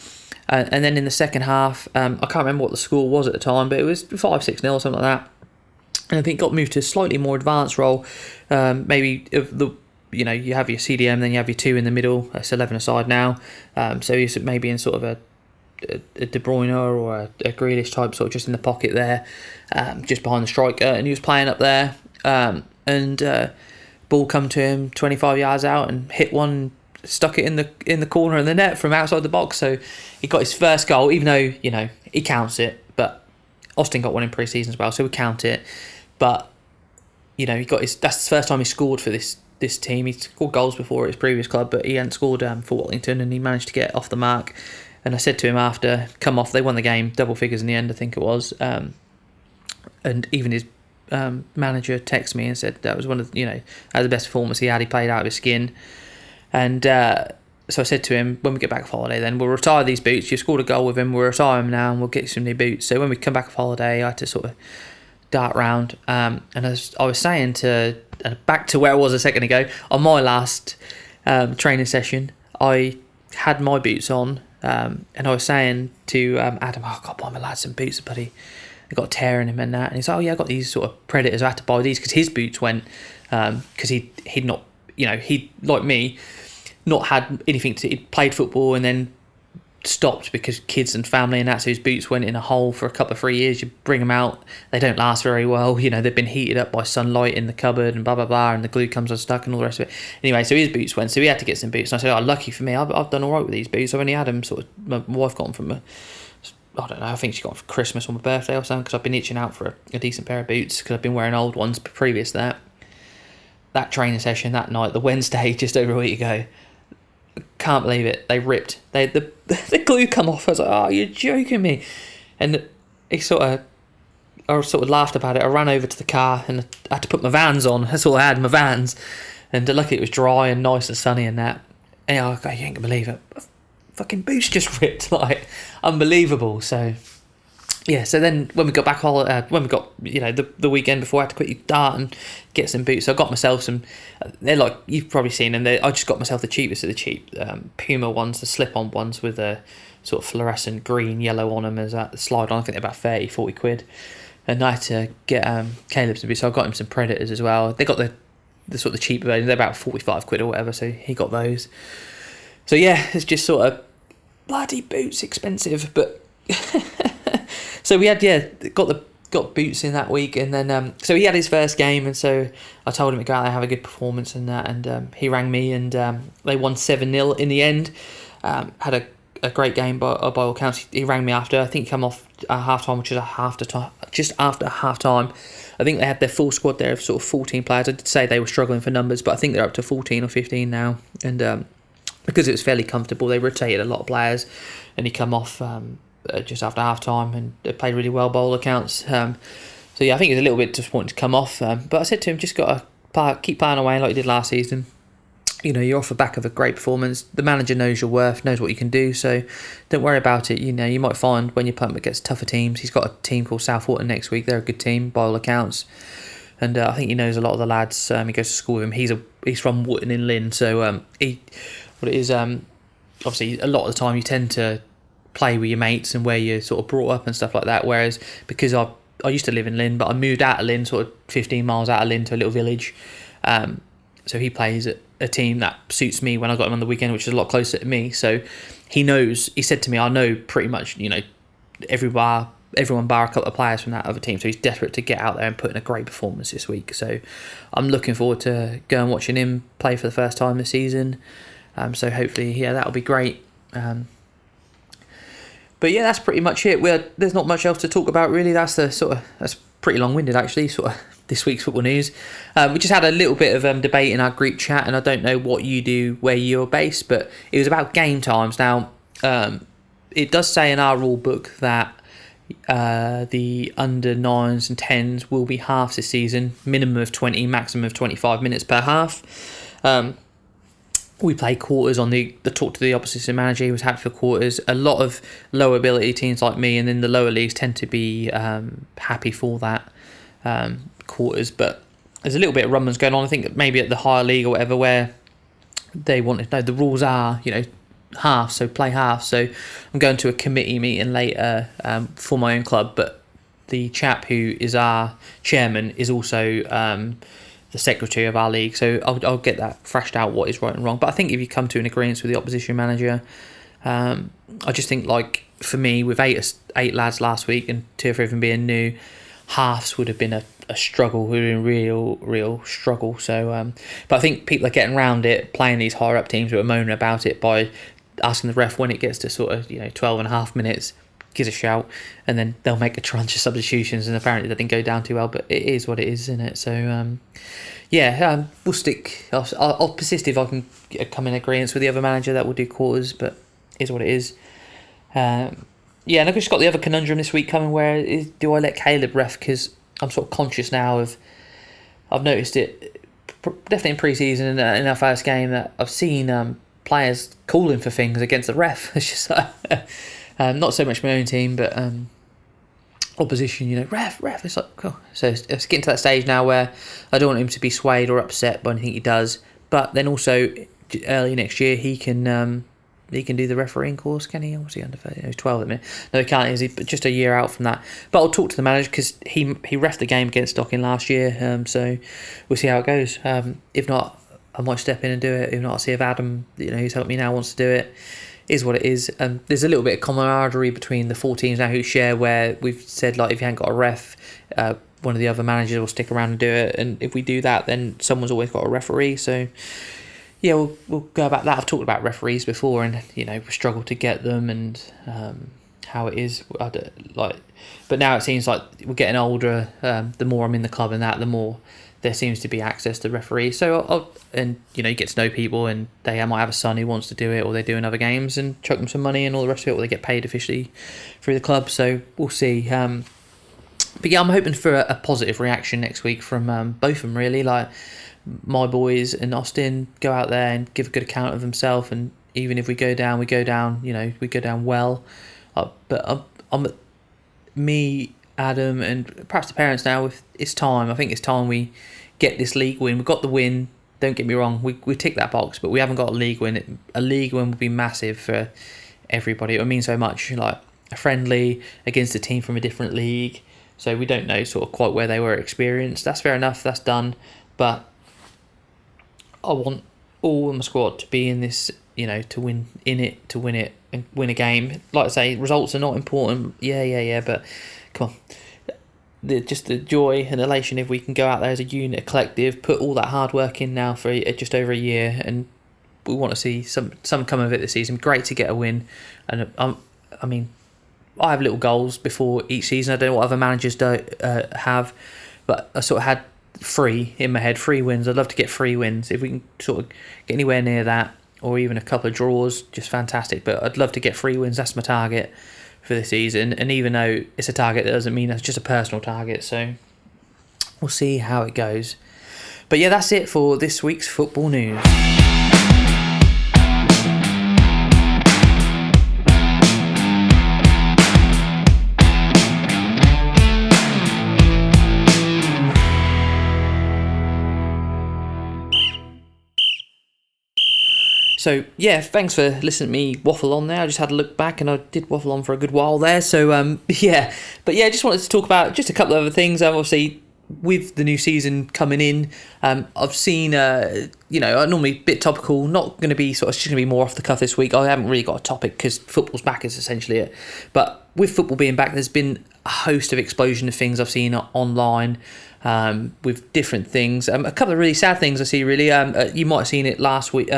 And then in the second half, I can't remember what the score was at the time, but it was 5-6-0 or something like that. And I think got moved to a slightly more advanced role. Maybe of the, you have your CDM, then you have your 2 in the middle. It's 11 aside now. So he's maybe in sort of a De Bruyne or a Grealish type, sort of just in the pocket there, just behind the striker, and he was playing up there. Ball come to him 25 yards out and hit one, stuck it in the corner of the net from outside the box. So he got his first goal, even though he counts it. But Austin got one in pre-season as well, so we count it. But he got that's the first time he scored for this team. He scored goals before at his previous club, but he hadn't scored for Watlington, and he managed to get off the mark. And I said to him after, come off, they won the game, double figures in the end, I think it was. And even his manager texted me and said that was one of that was the best performance he had. He played out of his skin. And so I said to him, when we get back off holiday, then we'll retire these boots. You scored a goal with him, we'll retire him now, and we'll get you some new boots. So when we come back off holiday, I had to sort of dart round. And as I was saying back to where I was a second ago, on my last training session, I had my boots on. And I was saying to Adam, I've got to buy my lad some boots, buddy. They got a tear in him and that. And he's like, oh yeah, I got these sort of Predators. I had to buy these because his boots went, because he'd not, he, like me, not had anything to, he'd played football and then stopped because kids and family and that, so his boots went in a hole for a couple of 3 years. You bring them out, they don't last very well. They've been heated up by sunlight in the cupboard and blah blah blah, and the glue comes unstuck and all the rest of it. Anyway, so his boots went, so he had to get some boots. And I said, oh, lucky for me, I've done all right with these boots. I've only had them my wife got them from I don't know, I think she got them for Christmas or my birthday or something, because I've been itching out for a decent pair of boots, because I've been wearing old ones previous to that training session that night, the Wednesday just over a week ago. Can't believe it. They ripped. The glue come off. I was like, oh, you're joking me. And I sort of laughed about it. I ran over to the car and I had to put my Vans on. That's all I had, my Vans. And luckily it was dry and nice and sunny and that. And I go, you ain't gonna believe it. Fucking boots just ripped. Like, unbelievable. So yeah, so then when we got back, when we got, the weekend before, I had to quickly dart and get some boots. So I got myself some, they're like, you've probably seen them, I just got myself the cheapest of the cheap, Puma ones, the slip-on ones with a sort of fluorescent green, yellow on them as a slide on. I think they're about 30, 40 quid. And I had to get Caleb some boots, so I got him some Predators as well. They got the sort of the cheaper version, they're about 45 quid or whatever, so he got those. So yeah, it's just sort of, bloody boots, expensive, but... So we had got boots in that week, and then so he had his first game, and so I told him to go out there and have a good performance and that, and he rang me, and they won 7-0 in the end. Had a great game by all accounts. He rang me after. I think he come off half time, which is just after half time. I think they had their full squad there of sort of 14 players. I did say they were struggling for numbers, but I think they're up to 14 or 15 now, and because it was fairly comfortable, they rotated a lot of players, and he come off just after half time, and they played really well by all accounts. So yeah, I think it was a little bit disappointing to come off, but I said to him, just got to keep playing away like you did last season. You're off the back of a great performance. The manager knows your worth, knows what you can do, so don't worry about it. You might find when you're playing against tougher teams, he's got a team called Southwater next week. They're a good team by all accounts, and I think he knows a lot of the lads. He goes to school with him. He's from Wootton in Lynn, so obviously a lot of the time you tend to play with your mates and where you're sort of brought up and stuff like that, whereas because I used to live in Lynn, but I moved out of Lynn, sort of 15 miles out of Lynn to a little village, so he plays at a team that suits me when I got him on the weekend, which is a lot closer to me. So he said to me, I know pretty much everyone bar a couple of players from that other team, so he's desperate to get out there and put in a great performance this week. So I'm looking forward to going watching him play for the first time this season. So hopefully, yeah, that'll be great. But yeah, that's pretty much it. There's not much else to talk about really. That's pretty long-winded actually. Sort of this week's football news. We just had a little bit of debate in our group chat, and I don't know what you do where you're based, but it was about game times. Now, it does say in our rule book that the under 9s and 10s will be halves this season, minimum of 20, maximum of 25 minutes per half. We play quarters on the talk to the opposition manager. He was happy for quarters. A lot of lower ability teams like me and then the lower leagues tend to be happy for that quarters, but there's a little bit of rumblings going on. I think maybe at the higher league or whatever, where they want to know the rules are, half, so play half. So I'm going to a committee meeting later for my own club, but the chap who is our chairman is also the secretary of our league, so I'll get that thrashed out, what is right and wrong. But I think if you come to an agreement with the opposition manager, I just think, like, for me, with eight lads last week and 2 or 3 of them being new, halves would have been a struggle, would have been real struggle. So but I think people are getting around it, playing these higher up teams who are moaning about it, by asking the ref when it gets to sort of 12 and a half minutes, gives a shout, and then they'll make a tranche of substitutions, and apparently that didn't go down too well, but it is what it is, isn't it? So we'll stick. I'll persist if I can come in agreement with the other manager that will do quarters, but it is what it is. And I've just got the other conundrum this week coming, where do I let Caleb ref, because I'm sort of conscious now of, I've noticed it definitely in pre-season and in our first game, that I've seen players calling for things against the ref. It's just not so much my own team, but opposition, ref, it's like, cool. So it's getting to that stage now where I don't want him to be swayed or upset by anything he does, but then also early next year he can do the refereeing course, can he? Or was he under 30? He's 12 at the minute. No, he can't, is he? But just a year out from that. But I'll talk to the manager, because he refed the game against Stocking last year, so we'll see how it goes. If not, I might step in and do it. If not, I'll see if Adam, who's helped me now, wants to do it. Is what it is. There's a little bit of camaraderie between the 4 teams now who share, where we've said, like, if you haven't got a ref, one of the other managers will stick around and do it, and if we do that, then someone's always got a referee. So we'll go about that. I've talked about referees before, and we struggle to get them, and how it is. But now it seems like we're getting older. The more I'm in the club and that, the more there seems to be access to referees. So you get to know people, and they might have a son who wants to do it, or they're doing other games and chuck them some money and all the rest of it, or they get paid officially through the club. So we'll see. But I'm hoping for a positive reaction next week from both of them, really. Like, my boys and Austin go out there and give a good account of themselves, and even if we go down, we go down well. But me, Adam, and perhaps the parents now, it's time. I think it's time we get this league win. We've got the win, don't get me wrong, we tick that box, but we haven't got a league win. A league win would be massive for everybody. It would mean so much, like a friendly against a team from a different league, so we don't know sort of quite where they were experienced. That's fair enough, that's done, but I want all of my squad to be in this, to win it and win a game. Like I say, results are not important, but come on, just the joy and elation if we can go out there as a unit, a collective, put all that hard work in now for just over a year, and we want to see some come of it this season. Great to get a win, and I have little goals before each season. I don't know what other managers don't have, but I sort of had 3 in my head, 3 wins. I'd love to get 3 wins. If we can sort of get anywhere near that, or even a couple of draws, just fantastic. But I'd love to get 3 wins. That's my target for the season, and even though it's a target, that doesn't mean that's just a personal target, so we'll see how it goes. But that's it for this week's football news. So, thanks for listening to me waffle on there. I just had a look back, and I did waffle on for a good while there. So, But I just wanted to talk about just a couple of other things. Obviously, with the new season coming in, I've seen, normally a bit topical, not going to be sort of, just going to be more off the cuff this week. I haven't really got a topic because football's back is essentially it. But with football being back, there's been a host of explosion of things I've seen online. With different things. A couple of really sad things I see, really. You might have seen it last week.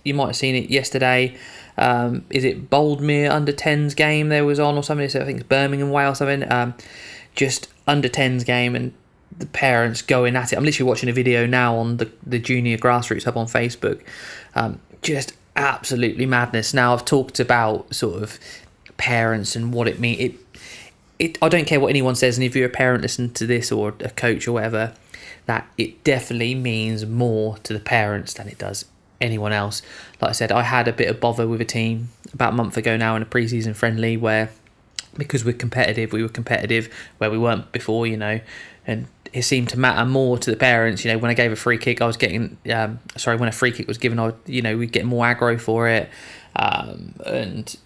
You might have seen it yesterday. Is it Boldmere under 10s game there was on or something? So I think it's Birmingham Way or something. Just under 10s game, and the parents going at it. I'm literally watching a video now on the Junior Grassroots Hub on Facebook. Just absolutely madness. Now, I've talked about sort of parents and what it means. I don't care what anyone says, and if you're a parent listening to this, or a coach or whatever, that it definitely means more to the parents than it does anyone else. Like I said, I had a bit of bother with a team about a month ago now in a pre-season friendly where, because we were competitive where we weren't before, and it seemed to matter more to the parents. When I gave a free kick, I was getting when a free kick was given, we'd get more aggro for it, and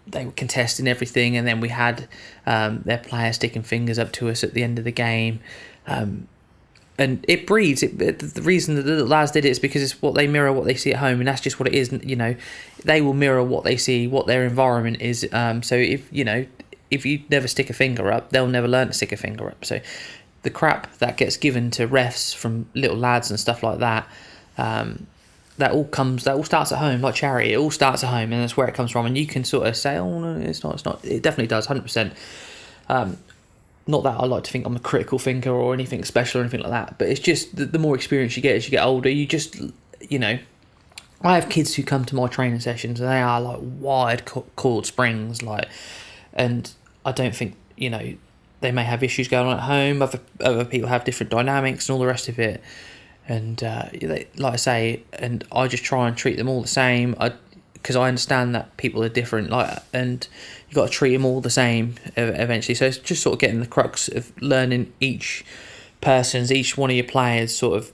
they were contesting everything, and then we had their players sticking fingers up to us at the end of the game, and it breeds. The reason that the little lads did it is because it's what they mirror, what they see at home, and that's just what it is. They will mirror what they see, what their environment is. So if you never stick a finger up, they'll never learn to stick a finger up. So the crap that gets given to refs from little lads and stuff like that, that all starts at home, like charity. It all starts at home, and that's where it comes from. And you can sort of say, "Oh no, it's not." It definitely does, 100%. Not that I like to think I'm a critical thinker or anything special or anything like that, but it's just the more experience you get as you get older, you just, I have kids who come to my training sessions and they are like wired coiled springs, and I don't think, they may have issues going on at home. Other people have different dynamics and all the rest of it. And like I say, and I just try and treat them all the same. Because I understand that people are different, and you got to treat them all the same eventually. So it's just sort of getting the crux of learning each one of your players, sort of,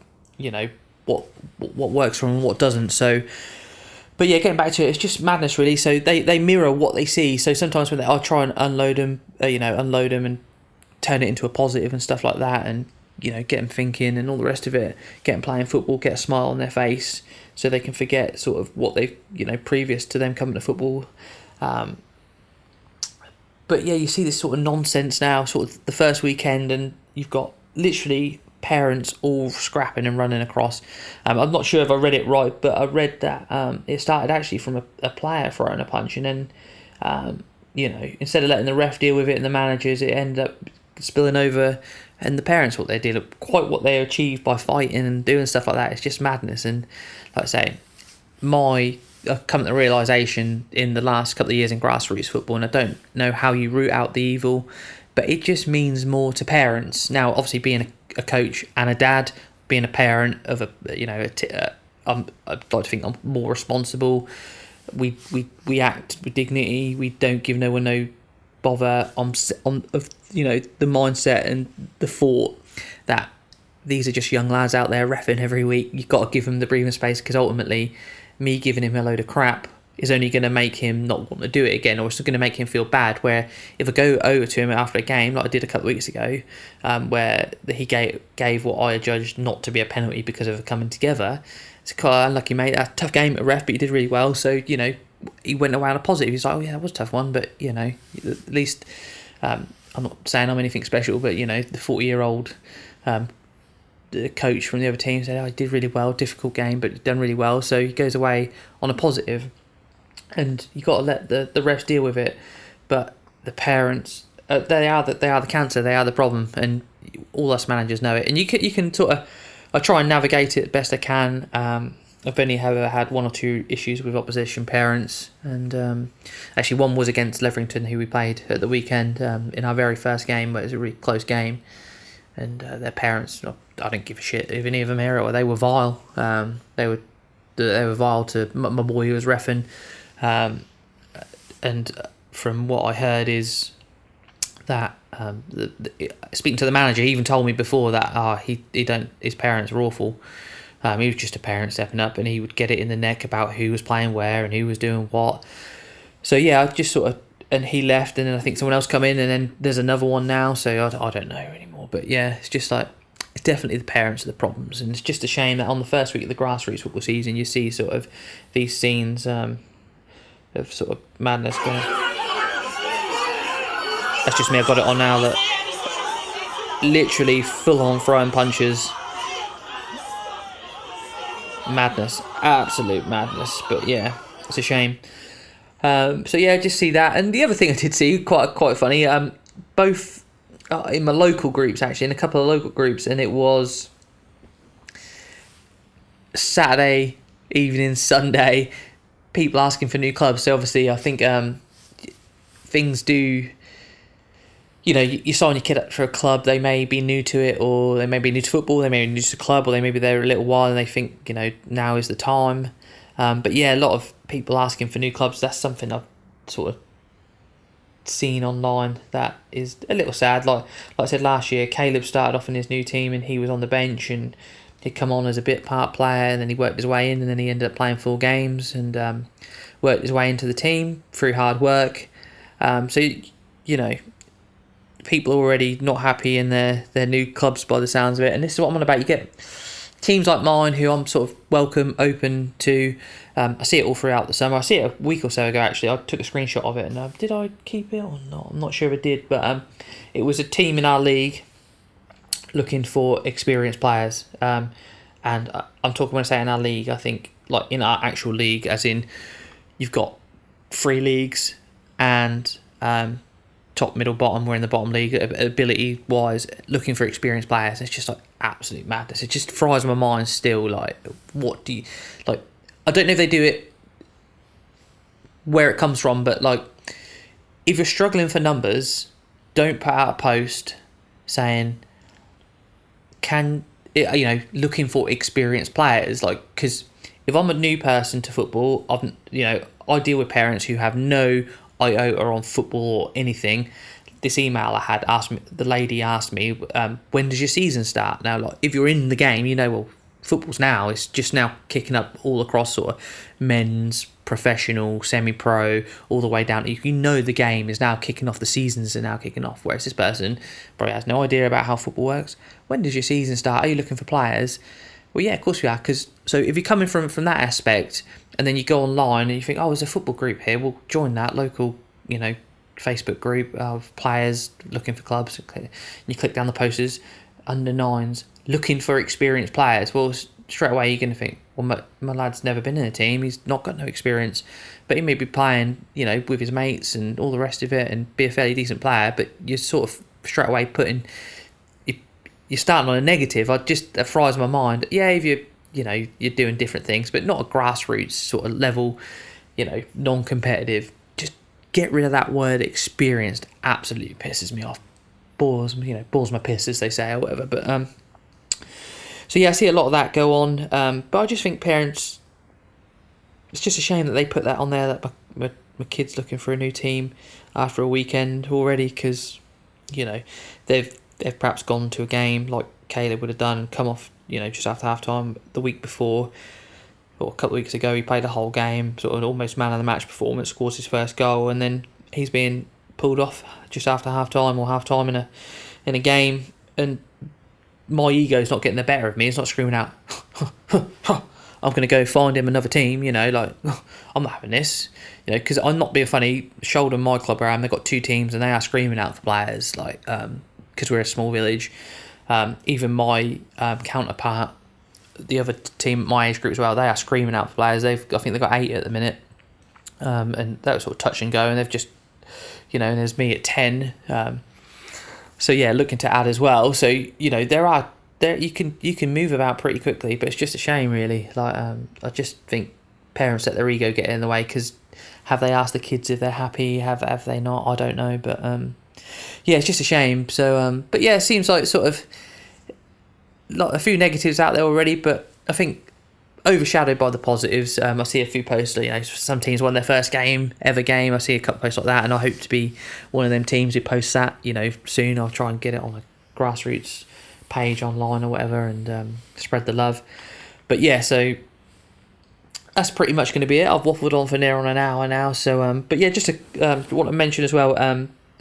what works for them and what doesn't. So, but yeah, getting back to it, it's just madness really. So they mirror what they see. So sometimes when I'll try and unload them and turn it into a positive and stuff like that, and get them thinking and all the rest of it, get them playing football, get a smile on their face so they can forget sort of what they've, previous to them coming to football. But yeah, you see this sort of nonsense now, sort of the first weekend, and you've got literally parents all scrapping and running across. I'm not sure if I read it right, but I read that it started actually from a player throwing a punch, and then, instead of letting the ref deal with it and the managers, it ended up spilling over, and the parents, what they did, quite what they achieved by fighting and doing stuff like that. It's just madness. And like I say, I've come to the realisation in the last couple of years in grassroots football, and I don't know how you root out the evil, but it just means more to parents. Now, obviously, being a coach and a dad, being a parent of I'd like to think I'm more responsible. We act with dignity. We don't give no one no bother on the mindset and the thought that these are just young lads out there reffing every week. You've got to give them the breathing space, because ultimately me giving him a load of crap is only going to make him not want to do it again, or it's going to make him feel bad. Where if I go over to him after a game, like I did a couple of weeks ago, where he gave what I judged not to be a penalty because of coming together, it's quite unlucky, mate. A tough game at ref, but you did really well. So he went away on a positive. He's like, oh yeah, that was a tough one, but at least I'm not saying I'm anything special, but the 40-year-old the coach from the other team said, oh, he did really well, difficult game, but done really well. So he goes away on a positive, and you got to let the refs deal with it. But the parents, they are the cancer, they are the problem, and all us managers know it. And you can sort of, I try and navigate it best I can. I've only ever had one or two issues with opposition parents, and actually one was against Leverington, who we played at the weekend in our very first game, but it was a really close game, and their parents, I don't give a shit if any of them hear it, or they were vile. They were vile to my boy who was reffing, and from what I heard is that speaking to the manager, he even told me before that his parents were awful. He was just a parent stepping up, and he would get it in the neck about who was playing where and who was doing what. So yeah, I just sort of, and he left, and then I think someone else come in, and then there's another one now. So I don't know anymore. But yeah, it's just like, it's definitely the parents are the problems, and it's just a shame that on the first week of the grassroots football season, you see sort of these scenes of sort of madness going. That's just me. I've got it on now. That literally full on throwing punches. Madness, absolute madness. But yeah, it's a shame. So yeah, just see that. And the other thing I did see, quite funny. Both in my local groups, actually, in a couple of local groups, and it was Saturday evening, Sunday, people asking for new clubs. So obviously, I think things do. You sign your kid up for a club, they may be new to it, or they may be new to football, they may be new to the club, or they may be there a little while and they think, now is the time. But yeah, a lot of people asking for new clubs, that's something I've sort of seen online that is a little sad. Like I said last year, Caleb started off in his new team and he was on the bench and he'd come on as a bit part player and then he worked his way in and then he ended up playing full games and worked his way into the team through hard work. So, people are already not happy in their new clubs by the sounds of it, and this is what I'm on about. You get teams like mine who I'm sort of open to. I see it all throughout the summer. I see it a week or so ago, actually. I took a screenshot of it, and did I keep it or not? I'm not sure if I did, but it was a team in our league looking for experienced players. And I'm talking, when I say in our league, I think like in our actual league, as in you've got 3 leagues and top, middle, bottom. We're in the bottom league, ability wise, looking for experienced players. It's just like absolute madness. It just fries my mind still. Like, what do you like? I don't know if they do it where it comes from, but like, if you're struggling for numbers, don't put out a post saying looking for experienced players. Like, because if I'm a new person to football, I deal with parents who have no iota on football or anything. This email I had the lady asked me, when does your season start? Now, like, if you're in the game, well, football's now, it's just now kicking up all across sort of men's, professional, semi-pro, all the way down. The game is now kicking off, the seasons are now kicking off, whereas this person probably has no idea about how football works. When does your season start? Are you looking for players? Well, yeah, of course we are. So if you're coming from that aspect, and then you go online and you think, oh, there's a football group here, well, join that local, Facebook group of players looking for clubs. You click down the posters, under 9s, looking for experienced players. Well, straight away you're going to think, well, my lad's never been in a team, he's not got no experience, but he may be playing, with his mates and all the rest of it and be a fairly decent player, but you're sort of straight away you're starting on a negative. That fries my mind. Yeah, if you're doing different things, but not a grassroots sort of level, non-competitive. Just get rid of that word experienced. Absolutely pisses me off. Bores my piss, as they say, or whatever. But so yeah, I see a lot of that go on. But I just think parents, it's just a shame that they put that on there, that my kid's looking for a new team after a weekend already, because they've perhaps gone to a game like Caleb would have done and come off, just after half time the week before, or a couple of weeks ago. He played a whole game, sort of almost man of the match performance, scores his first goal, and then he's being pulled off just after half time in a game, and my ego's not getting the better of me. It's not screaming out, I'm going to go find him another team, like, I'm not having this, because I'm not being funny. Shoulder, my club where I am, they've got 2 teams and they are screaming out for players, like, because we're a small village. Even my counterpart, the other team, my age group as well, they are screaming out for players. I think they've got 8 at the minute, and that was sort of touch and go, and they've just, and there's me at 10. So yeah, looking to add as well. So there you can move about pretty quickly, but it's just a shame, really. Like, I just think parents let their ego get in the way, because have they asked the kids if they're happy? Have they not? I don't know, but yeah, it's just a shame. So but yeah, it seems like sort of a few negatives out there already, but I think overshadowed by the positives. I see a few posts, some teams won their first ever game. I see a couple posts like that, and I hope to be one of them teams who posts that, soon. I'll try and get it on a Grassroots page online or whatever, and spread the love. But yeah, so that's pretty much going to be it. I've waffled on for near on an hour now. So but yeah, just to want to mention as well,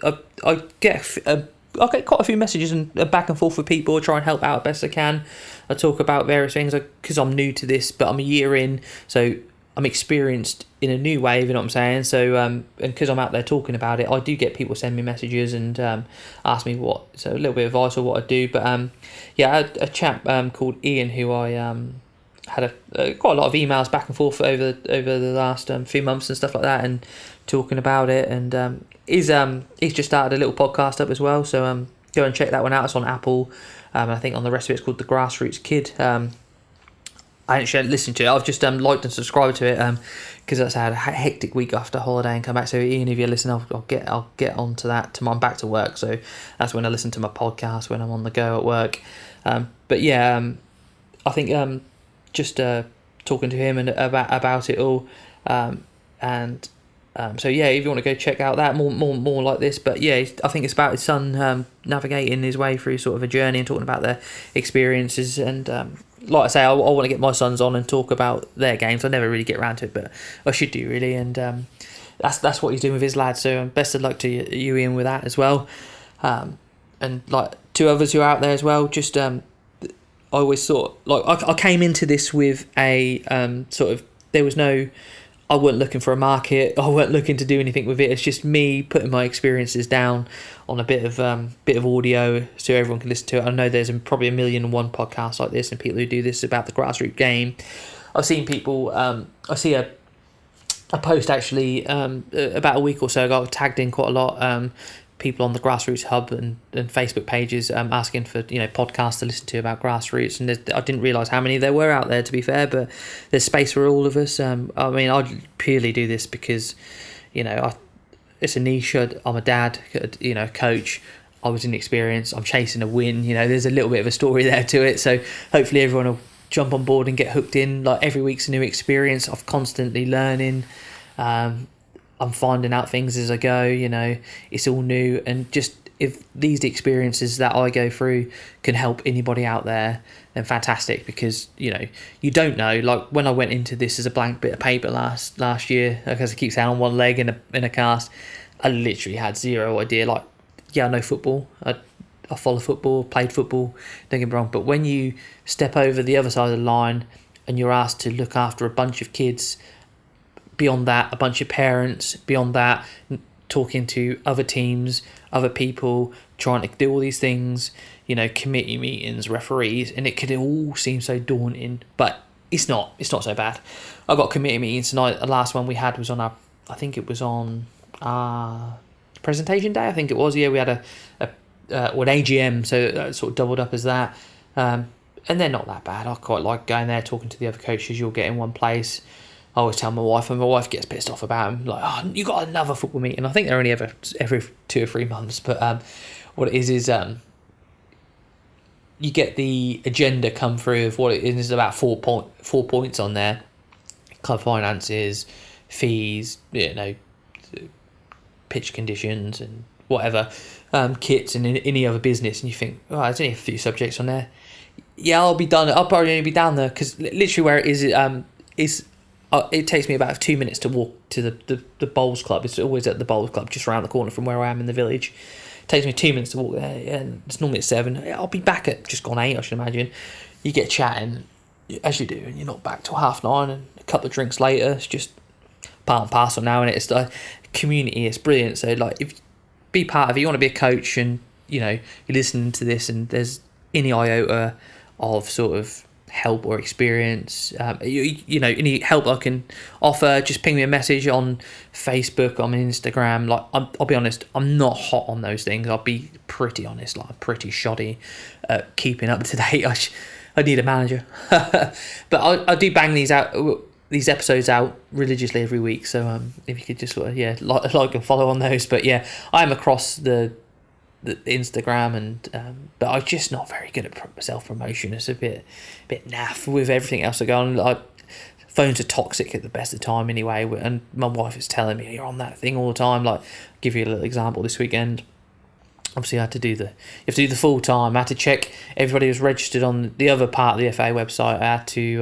I get quite a few messages and back and forth with people, try and help out best I can. I talk about various things, because I'm new to this, but I'm a year in, so I'm experienced in a new way, you know what I'm saying? So and because I'm out there talking about it, I do get people send me messages and ask me a little bit of advice or what I do. But yeah, I had a chap called Ian who I had quite a lot of emails back and forth over the last few months and stuff like that, and talking about it, and he's just started a little podcast up as well. So go and check that one out. It's on Apple. I think on the rest of it's called the Grassroots Kid. I actually listened to it. I've just liked and subscribed to it because I had a hectic week after holiday and come back. So Ian, if you listen, I'll get onto that. I'm back to work, so that's when I listen to my podcast when I'm on the go at work. But yeah, I think just talking to him and about it all, so yeah, if you want to go check out that more like this, but yeah, I think it's about his son navigating his way through sort of a journey and talking about their experiences. And like I say, I want to get my sons on and talk about their games. I never really get around to it, but I should do really. And that's what he's doing with his lads. So best of luck to you, Ian, with that as well. And like two others who are out there as well. Just I always thought, like, I came into this with a sort of, there was no, I weren't looking for a market. I weren't looking to do anything with it. It's just me putting my experiences down on a bit of audio so everyone can listen to it. I know there's probably 1,000,001 podcasts like this and people who do this about the grassroots game. I've seen people. I see a post actually about a week or so ago. I got tagged in quite a lot. People on the Grassroots Hub and Facebook pages asking for podcasts to listen to about grassroots, and I didn't realise how many there were out there, to be fair, but there's space for all of us. I mean, I purely do this because it's a niche. I'm a dad, coach. I was inexperienced. I'm chasing a win. There's a little bit of a story there to it, so hopefully everyone will jump on board and get hooked in. Like, every week's a new experience. I'm constantly learning. I'm finding out things as I go, it's all new. And just if these experiences that I go through can help anybody out there, then fantastic, because, you don't know. Like, when I went into this as a blank bit of paper last year, because I keep saying on one leg in a cast, I literally had zero idea. Like, yeah, I know football. I follow football, played football, don't get me wrong. But when you step over the other side of the line and you're asked to look after a bunch of kids, beyond that, a bunch of parents, beyond that, talking to other teams, other people, trying to do all these things, committee meetings, referees, and it could all seem so daunting, but it's not so bad. I got committee meetings tonight. The last one we had was on our presentation day, I think it was. Yeah, we had an AGM, so that sort of doubled up as that. And they're not that bad. I quite like going there, talking to the other coaches. You'll get in one place. I always tell my wife, and my wife gets pissed off about them. Like, oh, you got another football meeting. I think they're only every 2 or 3 months. But what it is you get the agenda come through of what it is. There's about 4 points on there: club finances, fees, pitch conditions, and whatever, kits, and any other business. And you think, oh, there's only a few subjects on there. Yeah, I'll be done. I'll probably only be down there because literally where it is. It takes me about 2 minutes to walk to the bowls club. It's always at the bowls club, just around the corner from where I am in the village. It takes me 2 minutes to walk there, and it's normally at 7. I'll be back at just gone 8, I should imagine. You get chatting, as you do, and you're not back till 9:30, and a couple of drinks later. It's just part and parcel now, and it's the community. It's brilliant. So, like, if be part of it, you want to be a coach, and you're listening to this, and there's any iota of sort of help or experience, any help I can offer, just ping me a message on Facebook, on Instagram. Like, I'll be honest, I'm not hot on those things. I'll be pretty honest, like, I'm pretty shoddy at keeping up to date. I need a manager. But I do bang these episodes out religiously every week, so if you could just sort of like and follow on those. But yeah, I'm across the Instagram, and but I'm just not very good at self-promotion. It's a bit naff with everything else that go on. Like, phones are toxic at the best of time anyway, and my wife is telling me, you're on that thing all the time. Like, I'll give you a little example. This weekend, obviously I had to do the full time. I had to check everybody was registered on the other part of the FA website. I had to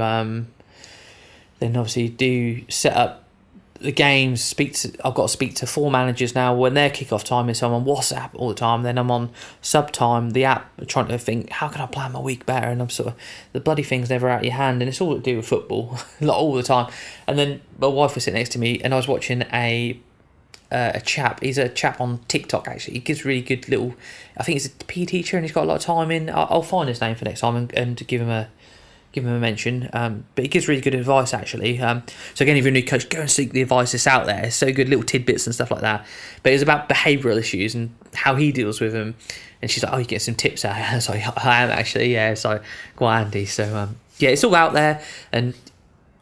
then obviously set up the games. I've got to speak to 4 managers now when their kickoff time is. So I'm on WhatsApp all the time. Then I'm on Subtime, the app, trying to think, how can I plan my week better? And I'm sort of, the bloody thing's never out of your hand, and it's all to do with football, like, all the time. And then my wife was sitting next to me, and I was watching a chap. He's a chap on TikTok, actually. He gives really good little, I think he's a PE teacher, and he's got a lot of time in. I'll find his name for next time and give him a give him a mention. But he gives really good advice, actually. So again, if you're a new coach, go and seek the advice that's out there. It's so good, little tidbits and stuff like that. But it's about behavioural issues and how he deals with them. And she's like, oh, you get some tips out. I was like, I am actually, yeah. So quite handy. So yeah, it's all out there. And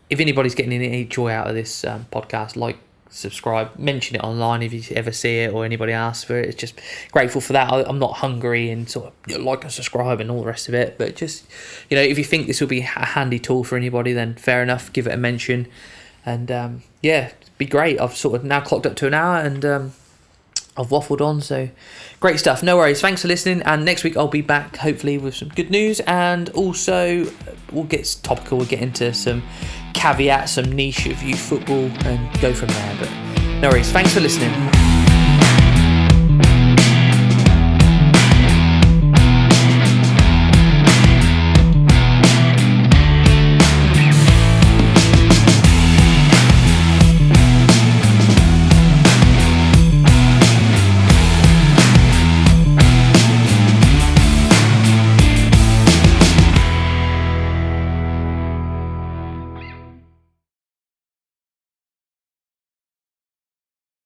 if anybody's getting any joy out of this podcast, like, subscribe, mention it online if you ever see it or anybody asks for it. It's just grateful for that. I'm not hungry and sort of like and subscribe and all the rest of it, but just, if you think this will be a handy tool for anybody, then fair enough, give it a mention. And yeah, it'd be great. I've sort of now clocked up to an hour and I've waffled on, so great stuff. No worries, thanks for listening, and next week I'll be back hopefully with some good news, and also we'll get topical, we'll get into some caveats, some niche of youth football and go from there. But no worries, thanks for listening.